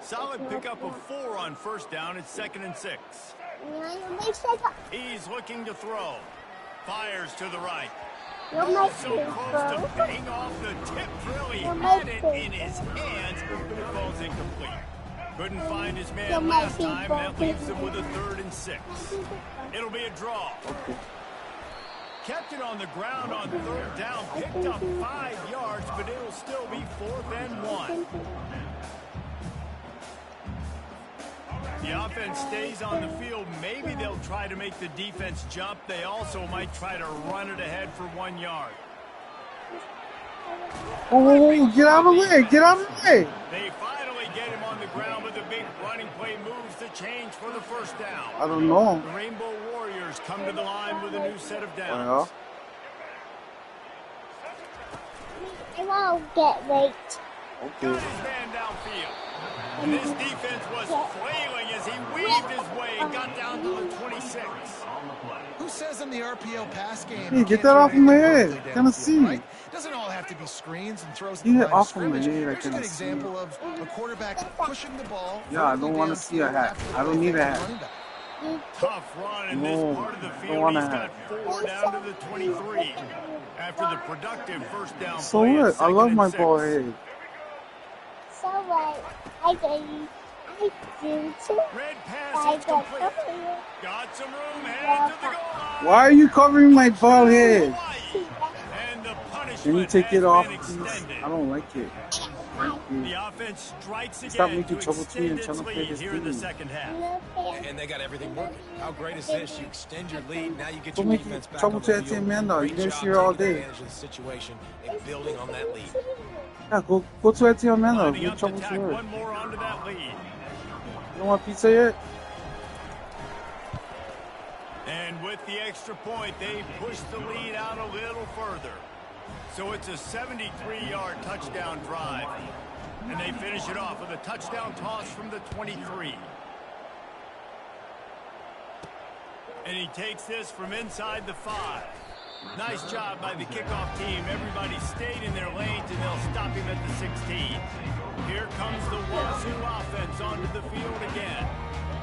Solid pickup of 4 on first down. It's 2nd and 6. He's looking to throw. Fires to the right. So close to paying off the tip drill. He had it in his hands, but it falls incomplete. Couldn't find his man last time. That leaves him with a 3rd and 6. It'll be a draw. Kept it on the ground on 3rd down. Picked up 5 yards, but it'll still be 4th and 1. The offense stays on the field. Maybe they'll try to make the defense jump. They also might try to run it ahead for 1 yard. Oh, get out of the way. Get out of the way. They finally get him on the ground, but the big running play moves the change for the first down. I don't know. The Rainbow Warriors come to the line with a new set of Yeah. downs. I won't get raped. Got his man downfield. And this defense was flailing as he weaved his way and got down to the 26. Who says in the RPO pass game? Hey, you get can't that do off of my anything head. perfectly Kinda downfield, see. right? Doesn't all have to be screens and throws. Get it the off of my scrimmage. head. I Here's a can good see. example of a quarterback pushing the ball. Yeah, I don't want to see a hat. I don't need a hat. Tough run in this No, part of the don't field. wanna He's got have. 4 down to the 23. After the productive first down So play. what? It's I 2nd love and my 6. ball head. So what? I do too. Red pass I is got complete. Got some room headed to the goal line. Why are you covering my ball head? Hawaii. And the punishment Can you take has it off, been please? extended. I don't like it. The offense strikes again Stop to making trouble to me extend and its trying to play lead this here in the game. second half. And they got everything working. How great is this? You extend your lead. Now you get Don't your make defense back trouble on to the that field. team, man, though. Great You guys job here all taking day. advantage of the situation and building on that lead. Yeah, go to that team, man, though. Lining Make up to trouble to tack her. one more onto that lead. You don't want pizza yet? And with the extra point, they push the lead out a little further. So it's a 73-yard touchdown drive. And they finish it off with a touchdown toss from the 23. And he takes this from inside the 5. Nice job by the kickoff team. Everybody stayed in their lanes, and they'll stop him at the 16. Here comes the Wazoo offense onto the field again.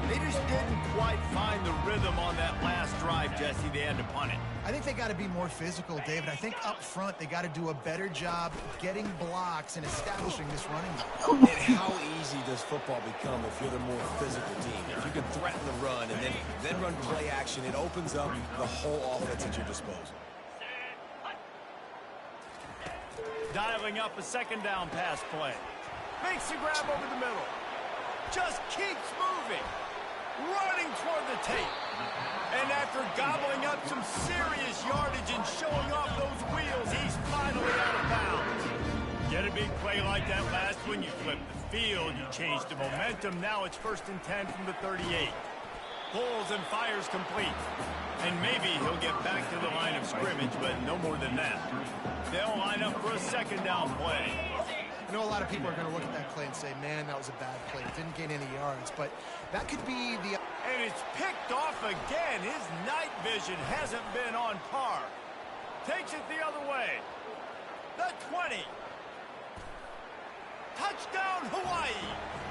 They just didn't quite find the rhythm on that last drive, Jesse. They had to punt it. I think they got to be more physical, David. I think up front they got to do a better job getting blocks and establishing this running game. And how easy does football become if you're the more physical team? If you can threaten the run and then run play action, it opens up the whole offense at your disposal. Dialing up a second down pass play. Makes the grab over the middle. Just keeps moving. Running toward the tape. And after gobbling up some serious yardage and showing off those wheels, he's finally out of bounds. Get a big play like that last one, you flip the field, you change the momentum. Now it's 1st and 10 from the 38. Pulls and fires complete. And maybe he'll get back to the line of scrimmage, but no more than that. They'll line up for a second down play. I know a lot of people are going to look at that play and say, man, that was a bad play. Didn't gain any yards, but that could be the... And it's picked off again. His night vision hasn't been on par. Takes it the other way. The 20. Touchdown, Hawaii.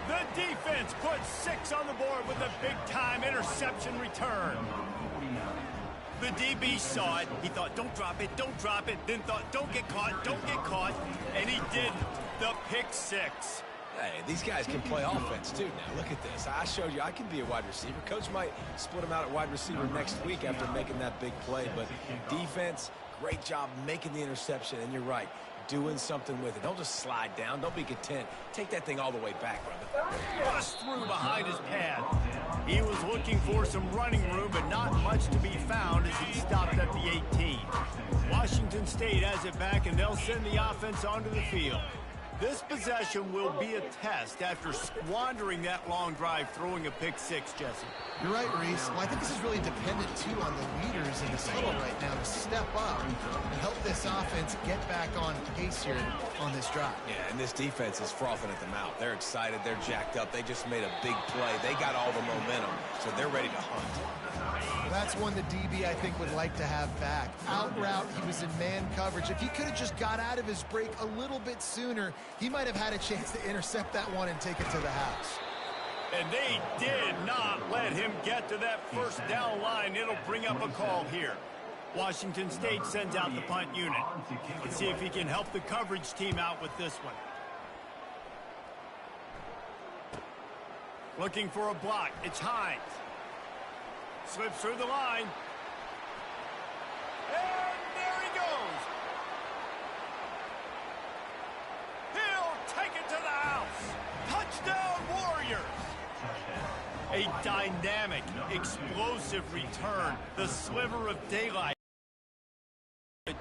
The defense puts 6 on the board with a big-time interception return. The DB saw it. He thought, don't drop it, don't drop it. Then thought, don't get caught. And he didn't. The pick 6. Hey, these guys can play offense, too, now. Look at this. I showed you I can be a wide receiver. Coach might split him out at wide receiver next week after making that big play. But defense, great job making the interception. And you're right, doing something with it. Don't just slide down. Don't be content. Take that thing all the way back, brother. Bust through behind his pad. He was looking for some running room, but not much to be found as he stopped at the 18. Washington State has it back, and they'll send the offense onto the field. This possession will be a test after squandering that long drive, throwing a pick 6, Jesse. You're right, Reese. Well, I think this is really dependent, too, on the leaders in this huddle right now to step up and help this offense get back on pace here on this drive. Yeah, and this defense is frothing at the mouth. They're excited. They're jacked up. They just made a big play. They got all the momentum, so they're ready to hunt. Well, that's one the DB, I think, would like to have back. Out route, he was in man coverage. If he could have just got out of his break a little bit sooner, he might have had a chance to intercept that one and take it to the house. And they did not let him get to that first down line. It'll bring up a call here. Washington State sends out the punt unit. Let's see if he can help the coverage team out with this one. Looking for a block. It's Hines. Slips through the line. And there he goes. He'll take it to the house. Touchdown, Warriors. A dynamic, explosive return. The sliver of daylight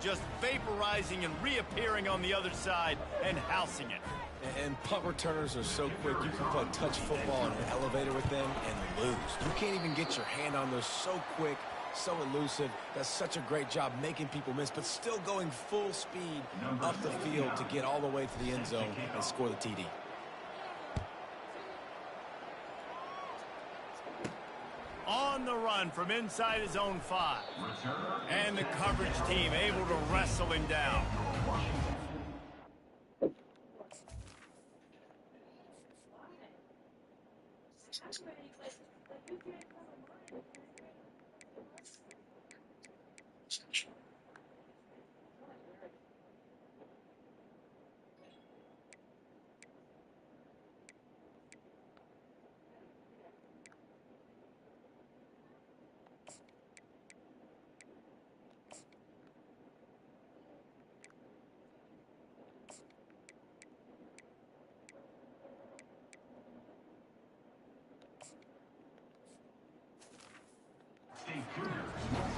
just vaporizing and reappearing on the other side and housing it. And punt returners are so quick. You can play touch football in an elevator with them and lose. You can't even get your hand on those. So quick, so elusive. Does such a great job making people miss, but still going full speed up the field to get all the way to the end zone and score the TD. On the run from inside his own 5. And the coverage team able to wrestle him down.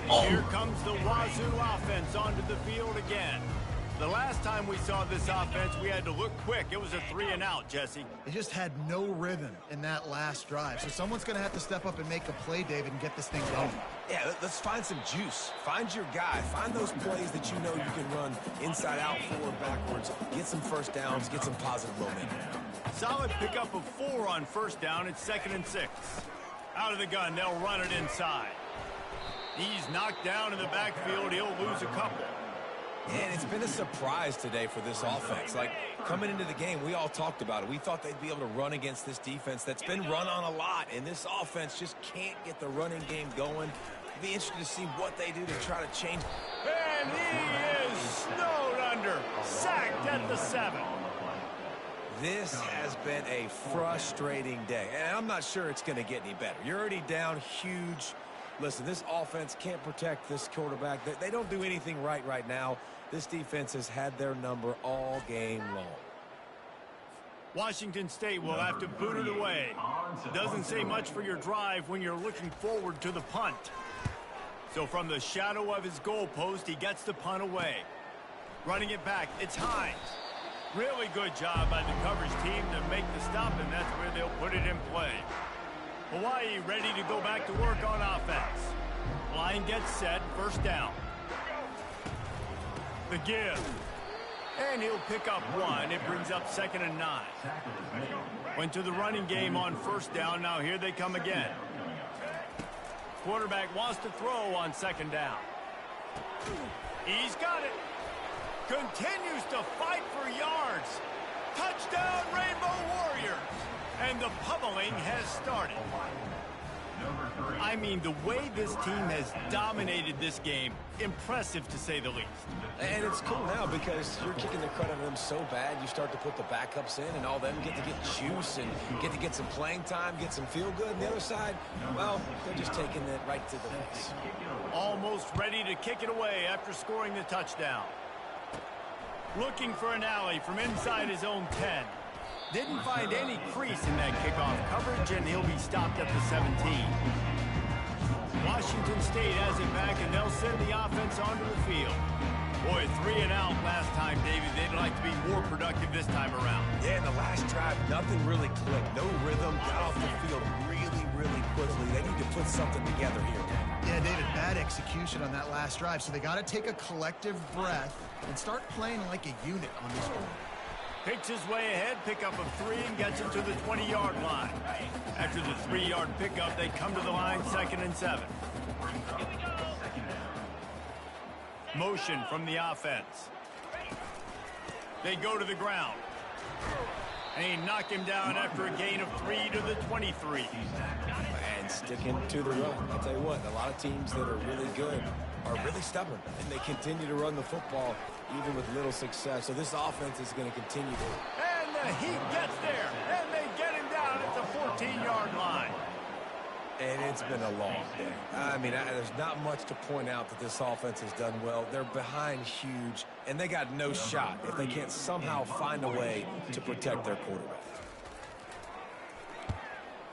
Here comes the Wazoo offense onto the field again. The last time we saw this offense, we had to look quick. It was a 3-and-out, Jesse. They just had no rhythm in that last drive. So someone's going to have to step up and make a play, David, and get this thing going. Yeah, let's find some juice. Find your guy. Find those plays that you know you can run inside out, forward, backwards. Get some first downs. Get some positive momentum. Solid pickup of 4 on first down. It's 2nd and 6. Out of the gun, they'll run it inside. He's knocked down in the backfield. He'll lose a couple. And it's been a surprise today for this offense. Like, coming into the game, we all talked about it. We thought they'd be able to run against this defense that's been run on a lot. And this offense just can't get the running game going. It'd be interesting to see what they do to try to change. And he is snowed under. Sacked at the 7. This has been a frustrating day. And I'm not sure it's going to get any better. You're already down huge. Listen, this offense can't protect this quarterback. They don't do anything right now. This defense has had their number all game long. Washington State will have to boot it away. Doesn't say much for your drive when you're looking forward to the punt. So from the shadow of his goalpost, he gets the punt away. Running it back, it's Hines. Really good job by the coverage team to make the stop, and that's where they'll put it in play. Hawaii ready to go back to work on offense. Line gets set, first down. The give. And he'll pick up 1. It brings up 2nd and 9. Went to the running game on 1st down. Now here they come again. Quarterback wants to throw on 2nd down. He's got it. Continues to fight for yards. Touchdown, Rainbow Warriors. And the pummeling has started. I mean, the way this team has dominated this game, impressive to say the least. And it's cool now because you're kicking the crud out of them so bad, you start to put the backups in, and all them get to get juice and get to get some playing time, get some feel good. And the other side, well, they're just taking it right to the face. Almost ready to kick it away after scoring the touchdown. Looking for an alley from inside his own 10. Didn't find any crease in that kickoff coverage, and he'll be stopped at the 17. Washington State has it back, and they'll send the offense onto the field. Boy, 3 and out last time, David. They'd like to be more productive this time around. Yeah, in the last drive, nothing really clicked. No rhythm, got off the field really quickly. They need to put something together here. Yeah, David, bad execution on that last drive, so they got to take a collective breath and start playing like a unit on this one. Picks his way ahead, pickup of 3, and gets it to the 20-yard line. After the 3-yard pickup, they come to the line, 2nd and 7. Motion from the offense. They go to the ground. And he knocked him down after a gain of 3 to the 23. And sticking to the run. I'll tell you what, a lot of teams that are really good are really stubborn, and they continue to run the football even with little success. So this offense is going to continue to. And the Heat gets there, and they get him down at the 14-yard line. And it's been a long day. I mean, there's not much to point out that this offense has done well. They're behind huge, and they got no shot if they can't somehow find a way to protect their quarterback.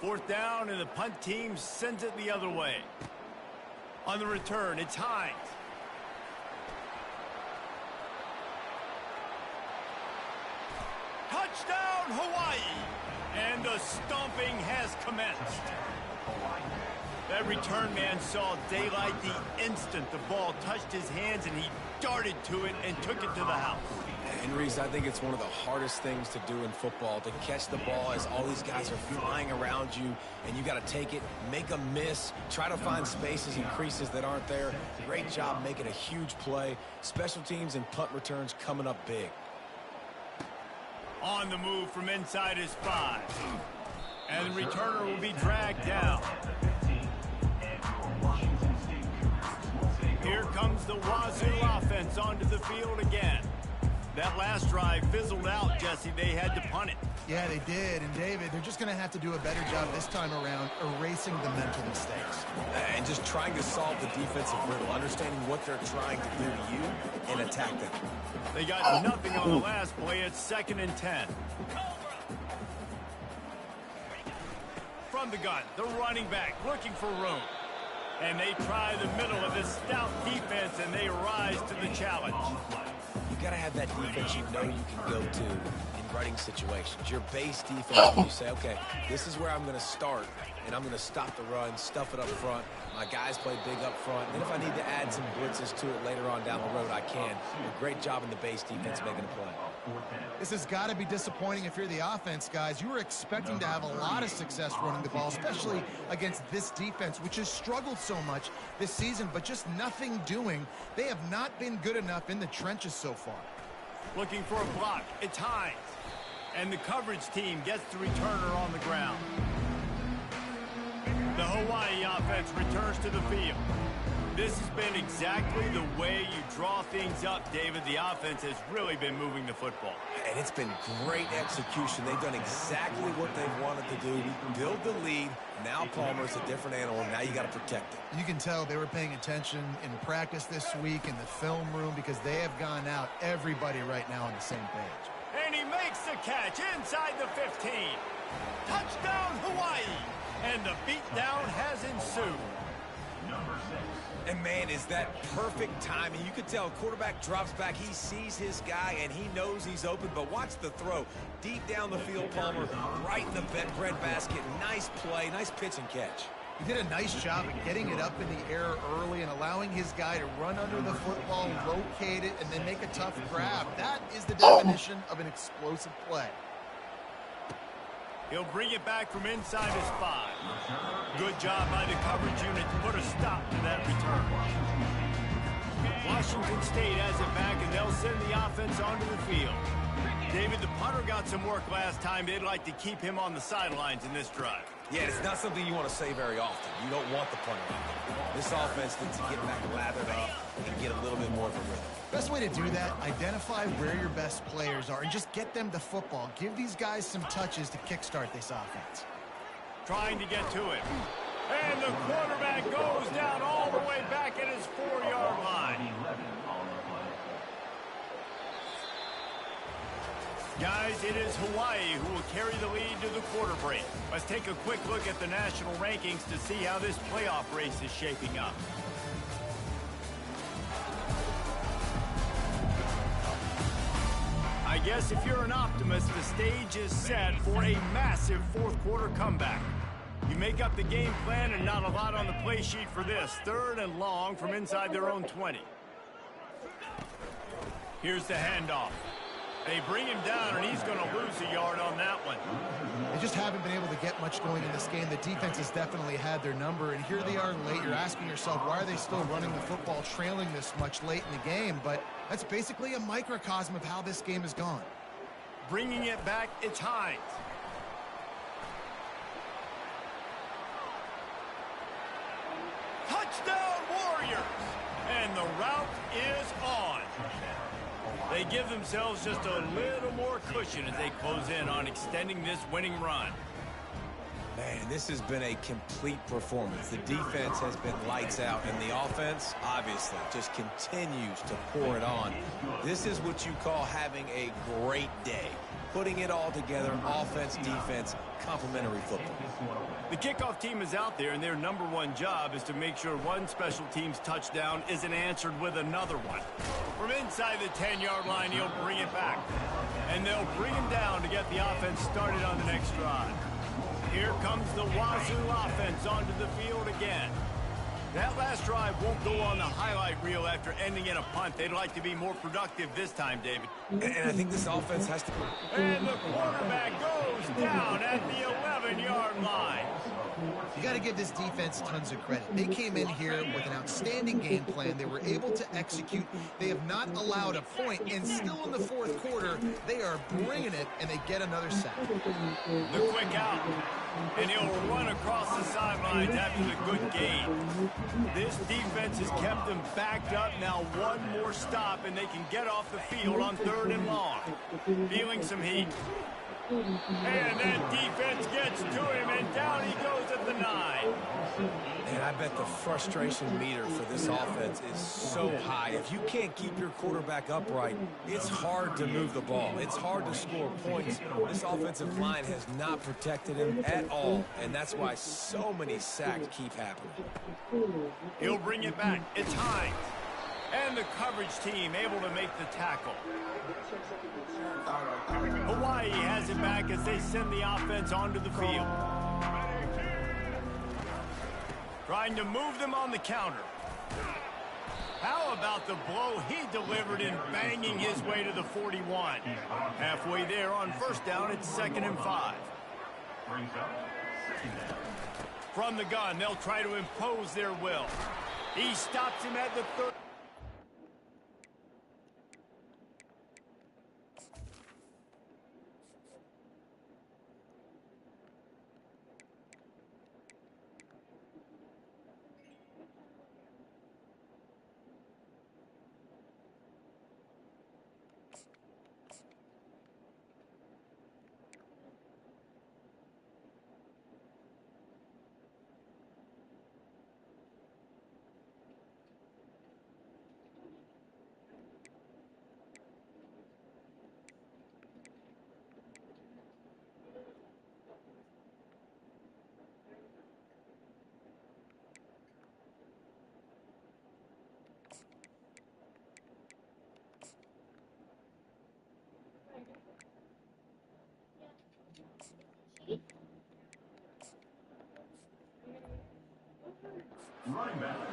4th down, and the punt team sends it the other way. On the return, it's Hines. Touchdown, Hawaii! And the stomping has commenced. That return man saw daylight the instant the ball touched his hands, and he darted to it and took it to the house. And Reese, I think it's one of the hardest things to do in football, to catch the ball as all these guys are flying around you, and you got to take it, make a miss, try to find spaces and creases that aren't there. Great job making a huge play. Special teams and punt returns coming up big. On the move from inside his 5. And the returner will be dragged down. Here comes the Wazoo offense onto the field again. That last drive fizzled out, Jesse. They had to punt it. Yeah, they did. And, David, they're just going to have to do a better job this time around erasing the mental mistakes. And just trying to solve the defensive riddle, understanding what they're trying to do to you and attack them. They got nothing on the last play. It's 2nd and 10. From the gun, the running back looking for room. And they try the middle of this stout defense, and they rise to the challenge. You got to have that defense you know you can go to in running situations. Your base defense, you say, okay, this is where I'm going to start, and I'm going to stop the run, stuff it up front. My guys play big up front. And then if I need to add some blitzes to it later on down the road, I can. A great job in the base defense making a play. This has got to be disappointing if you're the offense, guys. You were expecting to have a lot of success running the ball, especially against this defense, which has struggled so much this season, but just nothing doing. They have not been good enough in the trenches so far. Looking for a block. It's Hines. And the coverage team gets the returner on the ground. The Hawaii offense returns to the field. This has been exactly the way you draw things up, David. The offense has really been moving the football. And it's been great execution. They've done exactly what they've wanted to do. Build the lead. Now Palmer's a different animal. Now you got to protect it. You can tell they were paying attention in practice this week in the film room because they have gone out, everybody right now on the same page. And he makes the catch inside the 15. Touchdown, Hawaii! And the beatdown has ensued. And, man, is that perfect timing. You can tell quarterback drops back. He sees his guy, and he knows he's open. But watch the throw. Deep down the field, Palmer, right in the bread basket. Nice play, nice pitch and catch. He did a nice job of getting it up in the air early and allowing his guy to run under the football, locate it, and then make a tough grab. That is the definition of an explosive play. He'll bring it back from inside his 5. Good job by the coverage unit to put a stop to that return. Washington State has it back, and they'll send the offense onto the field. David, the punter got some work last time. They'd like to keep him on the sidelines in this drive. Yeah, it's not something you want to say very often. You don't want the punter out there. This offense needs to get back lathered up and get a little bit more of a rhythm. Best way to do that, identify where your best players are and just get them the football. Give these guys some touches to kickstart this offense. Trying to get to it. And the quarterback goes down all the way back at his 4-yard line. Guys, it is Hawaii who will carry the lead to the quarter break. Let's take a quick look at the national rankings to see how this playoff race is shaping up. I guess if you're an optimist, the stage is set for a massive fourth-quarter comeback. You make up the game plan and not a lot on the play sheet for this. 3rd and long from inside their own 20. Here's the handoff. They bring him down, and he's going to lose a yard on that one. They just haven't been able to get much going in this game. The defense has definitely had their number, and here they are late. You're asking yourself, why are they still running the football, trailing this much late in the game? But that's basically a microcosm of how this game has gone. Bringing it back, it's Hines. Touchdown, Warriors! And the route is on. They give themselves just a little more cushion as they close in on extending this winning run. Man, this has been a complete performance. The defense has been lights out, and the offense, obviously, just continues to pour it on. This is what you call having a great day. Putting it all together, offense, defense, complementary football. The kickoff team is out there, and their #1 job is to make sure one special team's touchdown isn't answered with another one. From inside the 10-yard line, he'll bring it back. And they'll bring him down to get the offense started on the next drive. Here comes the Wazoo offense onto the field again. That last drive won't go on the highlight reel after ending in a punt. They'd like to be more productive this time, David. And I think this offense has to... And the quarterback goes down at the 11-yard line. You got to give this defense tons of credit. They came in here with an outstanding game plan. They were able to execute. They have not allowed a point, and still in the fourth quarter, they are bringing it, and they get another sack. The quick out, and he'll run across the sidelines after the good gain. This defense has kept them backed up. Now one more stop, and they can get off the field on 3rd and long. Feeling some heat. And that defense gets to him, and down he goes at the 9. And I bet the frustration meter for this offense is so high. If you can't keep your quarterback upright, it's hard to move the ball. It's hard to score points. This offensive line has not protected him at all, and that's why so many sacks keep happening. He'll bring it back. It's Hines. And the coverage team able to make the tackle. Hawaii has it back as they send the offense onto the field. Trying to move them on the counter. How about the blow he delivered in banging his way to the 41? Halfway there on 1st down, it's 2nd and 5. From the gun, they'll try to impose their will. He stops him at the 30.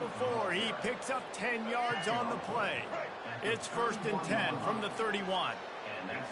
Before he picks up 10 yards on the play. It's 1st and 10 from the 31.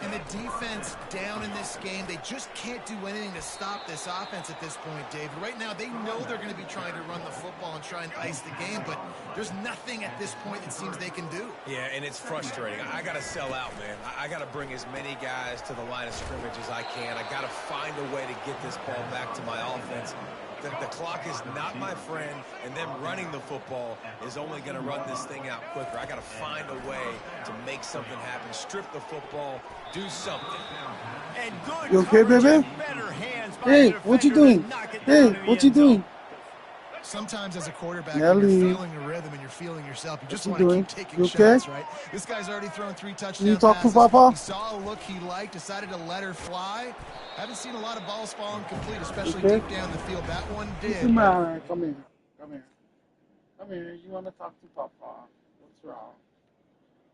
And the defense down in this game, they just can't do anything to stop this offense at this point, David. Right now, they know they're going to be trying to run the football and try and ice the game, but there's nothing at this point it seems they can do. Yeah, and it's frustrating. I got to sell out, man. I got to bring as many guys to the line of scrimmage as I can. I got to find a way to get this ball back to my offense. The clock is not my friend, and them running the football is only going to run this thing out quicker. I got to find a way to make something happen, strip the football, do something. And good You okay, coverage baby? and better hands by Hey, the what you defender to doing? knock it Hey, down in the what you end zone. doing? Sometimes as a quarterback, Nelly. when you're feeling the rhythm and you're feeling yourself, you just you want to doing? keep taking You okay? shots, right? This guy's already thrown 3 touchdown you talk to passes. Papa? He saw a look he liked, decided to let her fly. Haven't seen a lot of balls fall incomplete, especially Okay. deep down the field. That one did. Come here. Come here. Come here. Come here. You want to talk to Papa? What's wrong?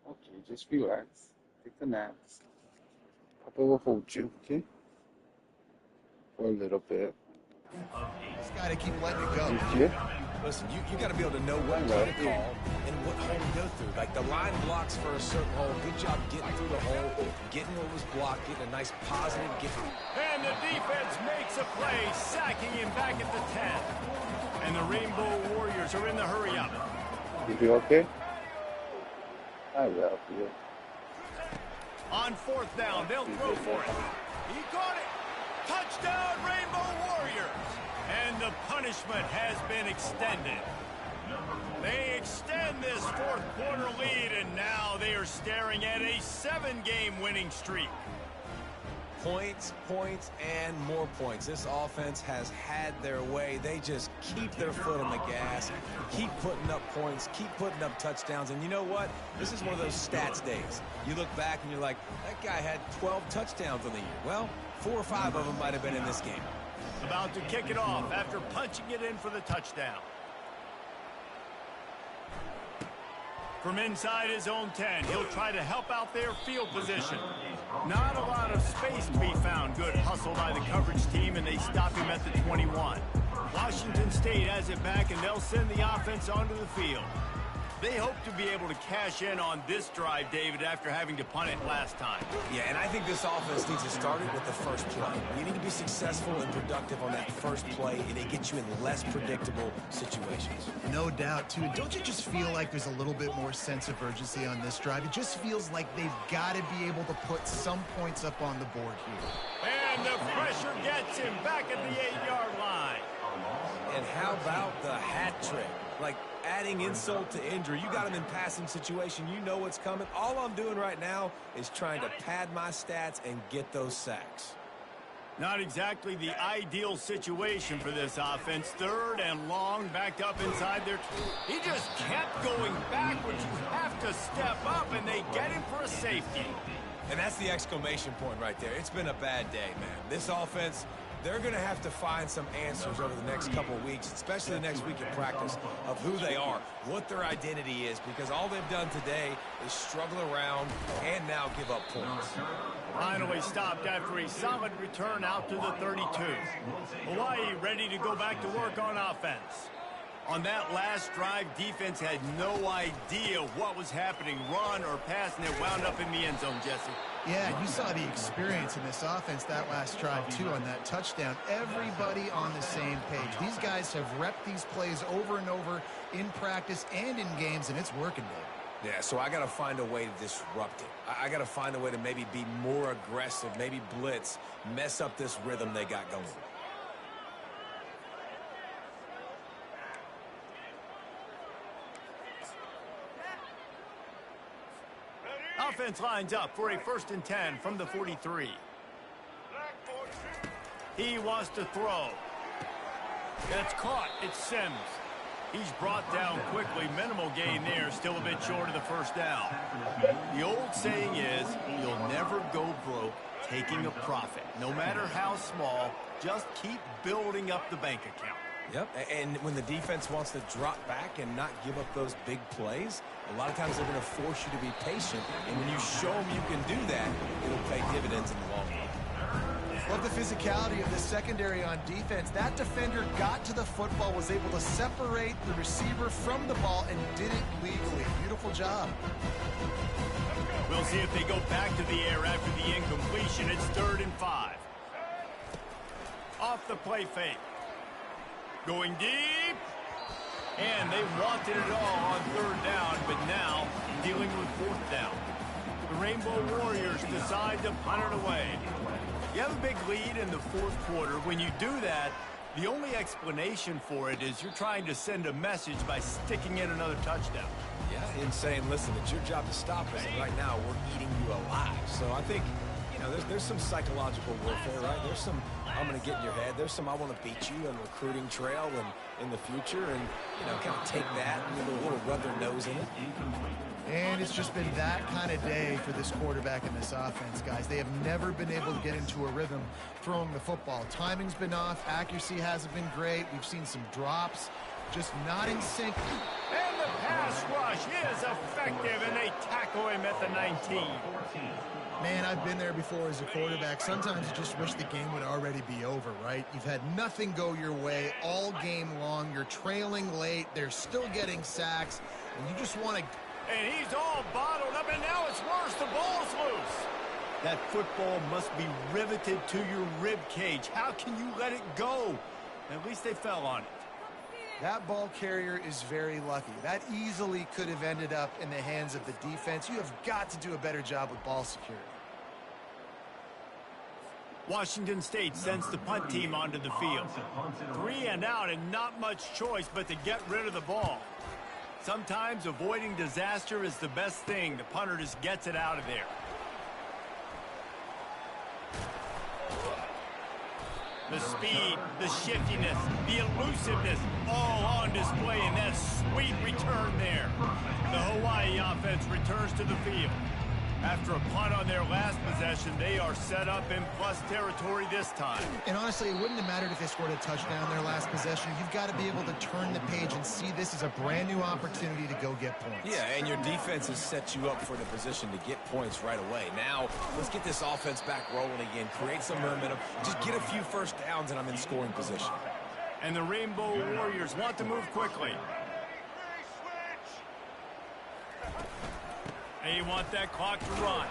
Okay, just relax. Take a nap. Papa will hold you, okay? For a little bit. He's got to keep letting it go. Okay? Listen, you got to be able to know what play to call and what hole to go through. Like the line blocks for a certain hole. Good job getting through the hole, getting what was blocked, getting a nice positive get. And the defense makes a play, sacking him back at the 10. And the Rainbow Warriors are in the hurry up. You be okay? I love you. On 4th down, they'll throw for it. He caught it. Touchdown, Rainbow Warriors. And the punishment has been extended. They extend this 4th quarter lead, and now they are staring at a 7-game winning streak. Points, points, and more points. This offense has had their way. They just keep their foot on the gas, keep putting up points, keep putting up touchdowns. And you know what? This is one of those stats days. You look back and you're like, that guy had 12 touchdowns on the year. Well, 4 or 5 of them might have been in this game. About to kick it off after punching it in for the touchdown. From inside his own 10, he'll try to help out their field position. Not a lot of space to be found. Good hustle by the coverage team, and they stop him at the 21. Washington State has it back, and they'll send the offense onto the field. They hope to be able to cash in on this drive, David, after having to punt it last time. Yeah, and I think this offense needs to start it with the first play. You need to be successful and productive on that first play, and it gets you in less predictable situations. No doubt, too. And don't you just feel like there's a little bit more sense of urgency on this drive? It just feels like they've got to be able to put some points up on the board here. And the pressure gets him back at the 8-yard line. And how about the hat trick? Like adding insult to injury. You got him in passing situation. You know what's coming. All I'm doing right now is trying to pad my stats and get those sacks. Not exactly the ideal situation for this offense. 3rd and long, backed up inside their... He just kept going backwards. You have to step up, and they get him for a safety. And that's the exclamation point right there. It's been a bad day, man. This offense, they're going to have to find some answers over the next couple of weeks, especially the next week of practice, of who they are, what their identity is, because all they've done today is struggle around and now give up points. Finally stopped after a solid return out to the 32. Hawaii ready to go back to work on offense. On that last drive, defense had no idea what was happening, run or pass, and it wound up in the end zone, Jesse. Yeah, you saw the experience in this offense that last drive, too, on that touchdown. Everybody on the same page. These guys have repped these plays over and over in practice and in games, and it's working, Dave. Yeah, so I got to find a way to disrupt it. I got to find a way to maybe be more aggressive, maybe blitz, mess up this rhythm they got going. Offense lines up for a 1st and 10 from the 43. He wants to throw. That's caught. It's Sims. He's brought down quickly. Minimal gain there. Still a bit short of the 1st down. The old saying is, you'll never go broke taking a profit. No matter how small, just keep building up the bank account. Yep, and when the defense wants to drop back and not give up those big plays, a lot of times they're going to force you to be patient. And when you show them you can do that, it'll pay dividends in the long run. Love the physicality of the secondary on defense. That defender got to the football, was able to separate the receiver from the ball, and did it legally. Beautiful job. We'll see if they go back to the air after the incompletion. It's 3rd and 5. Off the play fake. Going deep. And they wanted it all on 3rd down, but now dealing with 4th down. The Rainbow Warriors decide to punt it away. You have a big lead in the 4th quarter. When you do that, the only explanation for it is you're trying to send a message by sticking in another touchdown. Yeah, and saying, listen, it's your job to stop us, and right now we're eating you alive. So I think, you know, there's some psychological warfare, right? There's some, I'm going to get in your head. There's some, I want to beat you on recruiting trail and in the future, and, you know, kind of take that and a little rub their nose in it. And it's just been that kind of day for this quarterback and this offense, guys. They have never been able to get into a rhythm throwing the football. Timing's been off. Accuracy hasn't been great. We've seen some drops. Just not in sync. And the pass rush is effective, and they tackle him at the 19. Man, I've been there before as a quarterback. Sometimes you just wish the game would already be over, right? You've had nothing go your way all game long. You're trailing late. They're still getting sacks, and you just want to... And he's all bottled up, and now it's worse. The ball's loose. That football must be riveted to your rib cage. How can you let it go? At least they fell on it. That ball carrier is very lucky. That easily could have ended up in the hands of the defense. You have got to do a better job with ball security. Washington State sends the punt team onto the field. 3 and out, and not much choice but to get rid of the ball. Sometimes avoiding disaster is the best thing. The punter just gets it out of there. The speed, the shiftiness, the elusiveness, all on display in that sweet return there. The Hawaii offense returns to the field. After a punt on their last possession, they are set up in plus territory this time. And honestly, it wouldn't have mattered if they scored a touchdown their last possession. You've got to be able to turn the page and see this as a brand new opportunity to go get points. Yeah, and your defense has set you up for the position to get points right away. Now, let's get this offense back rolling again, create some momentum, just get a few first downs, and I'm in scoring position. And the Rainbow Warriors want to move quickly. They want that clock to run.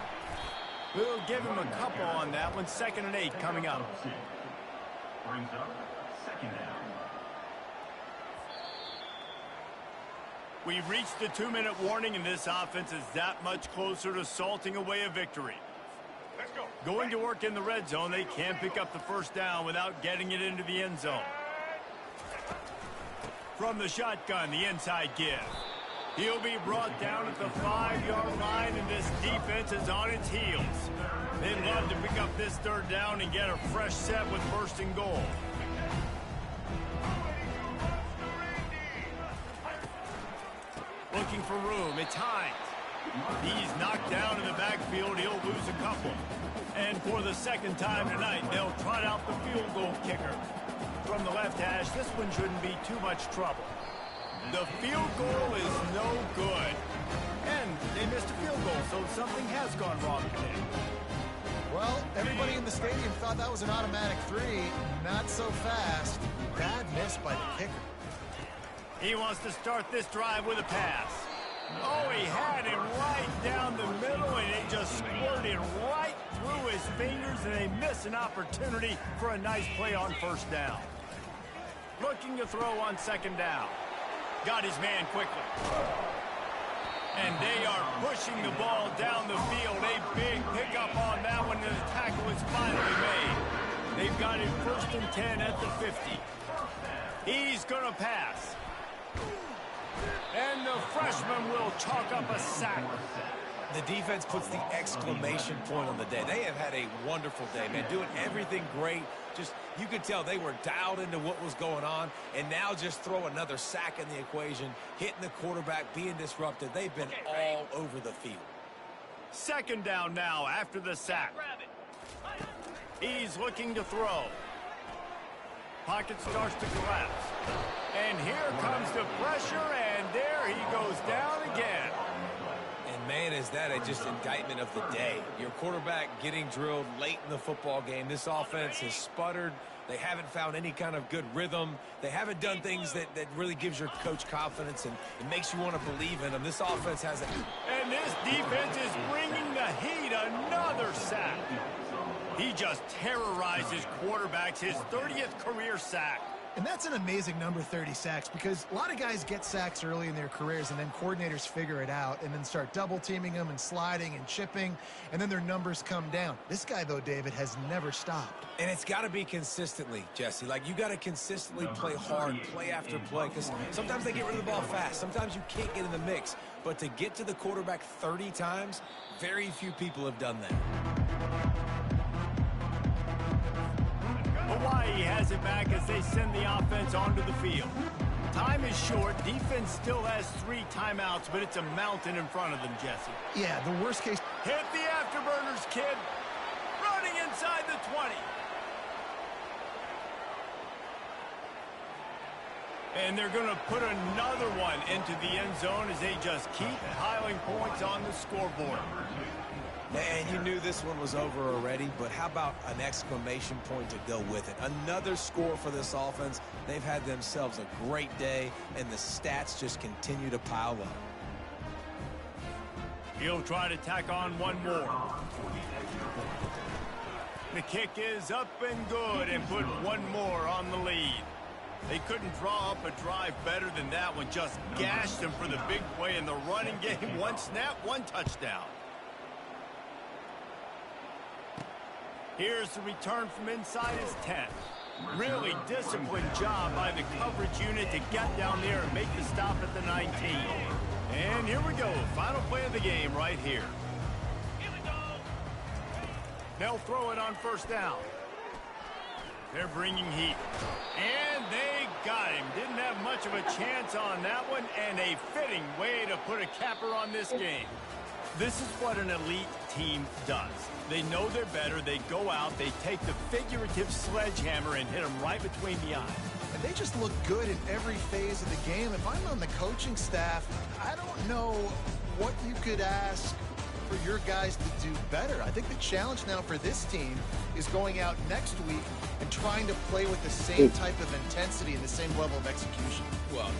We'll give him a couple on that one. 2nd and 8 coming up. Brings up 2nd down. We've reached the 2-minute warning, and this offense is that much closer to salting away a victory. Let's go. Going to work in the red zone, they can't pick up the first down without getting it into the end zone. From the shotgun, the inside give. He'll be brought down at the 5-yard line, and this defense is on its heels. They'd love to pick up this 3rd down and get a fresh set with 1st and goal. Looking for room. It's Hines. He's knocked down in the backfield. He'll lose a couple. And for the 2nd time tonight, they'll trot out the field goal kicker. From the left hash, this one shouldn't be too much trouble. The field goal is no good. And they missed a field goal, so something has gone wrong today. Well, everybody in the stadium thought that was an automatic 3. Not so fast. Bad miss by the kicker. He wants to start this drive with a pass. Oh, he had it right down the middle, and it just squirted right through his fingers, and they miss an opportunity for a nice play on 1st down. Looking to throw on 2nd down. Got his man quickly. And they are pushing the ball down the field. A big pickup on that one, and the tackle is finally made. They've got it 1st and 10 at the 50. He's going to pass. And the freshman will chalk up a sack. The defense puts the exclamation point on the day. They have had a wonderful day, man, doing everything great. Just, you could tell they were dialed into what was going on, and now just throw another sack in the equation, hitting the quarterback, being disrupted. They've been all over the field. 2nd down now after the sack. He's looking to throw. Pocket starts to collapse. And here comes the pressure, and there he goes down again. And man, is that just indictment of the day? Your quarterback getting drilled late in the football game. This offense has sputtered. They haven't found any kind of good rhythm. They haven't done things that really gives your coach confidence and it makes you want to believe in them. This offense has a... And this defense is bringing the heat. Another sack. He just terrorizes quarterbacks. His 30th career sack. And that's an amazing number, 30 sacks, because a lot of guys get sacks early in their careers and then coordinators figure it out and then start double teaming them and sliding and chipping, and then their numbers come down. This guy, though, David, has never stopped. And it's got to be consistently, Jesse. Like, you got to consistently play hard, play after play, because sometimes they get rid of the ball fast. Sometimes you can't get in the mix. But to get to the quarterback 30 times, very few people have done that. Hawaii has it back as they send the offense onto the field. Time is short. Defense still has 3 timeouts, but it's a mountain in front of them, Jesse. Yeah, the worst case. Hit the afterburners, kid. Running inside the 20. And they're going to put another one into the end zone as they just keep piling points on the scoreboard. And you knew this one was over already, but how about an exclamation point to go with it? Another score for this offense. They've had themselves a great day, and the stats just continue to pile up. He'll try to tack on one more. The kick is up and good and put one more on the lead. They couldn't draw up a drive better than that one. Just gashed them for the big play in the running game. One snap, one touchdown. Here's the return from inside his 10. Really disciplined job by the coverage unit to get down there and make the stop at the 19. And here we go. Final play of the game right here. They'll throw it on first down. They're bringing heat. And they got him. Didn't have much of a chance on that one, and a fitting way to put a capper on this game. This is what an elite team does. They know they're better. They go out. They take the figurative sledgehammer and hit them right between the eyes. And they just look good in every phase of the game. If I'm on the coaching staff, I don't know what you could ask for your guys to do better. I think the challenge now for this team is going out next week and trying to play with the same type of intensity and the same level of execution. Well,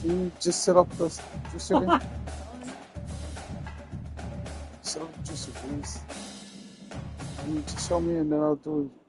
Can you just set up the juicer again? Set up the juicer, please. Can you just show me and then I'll do it.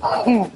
Oh.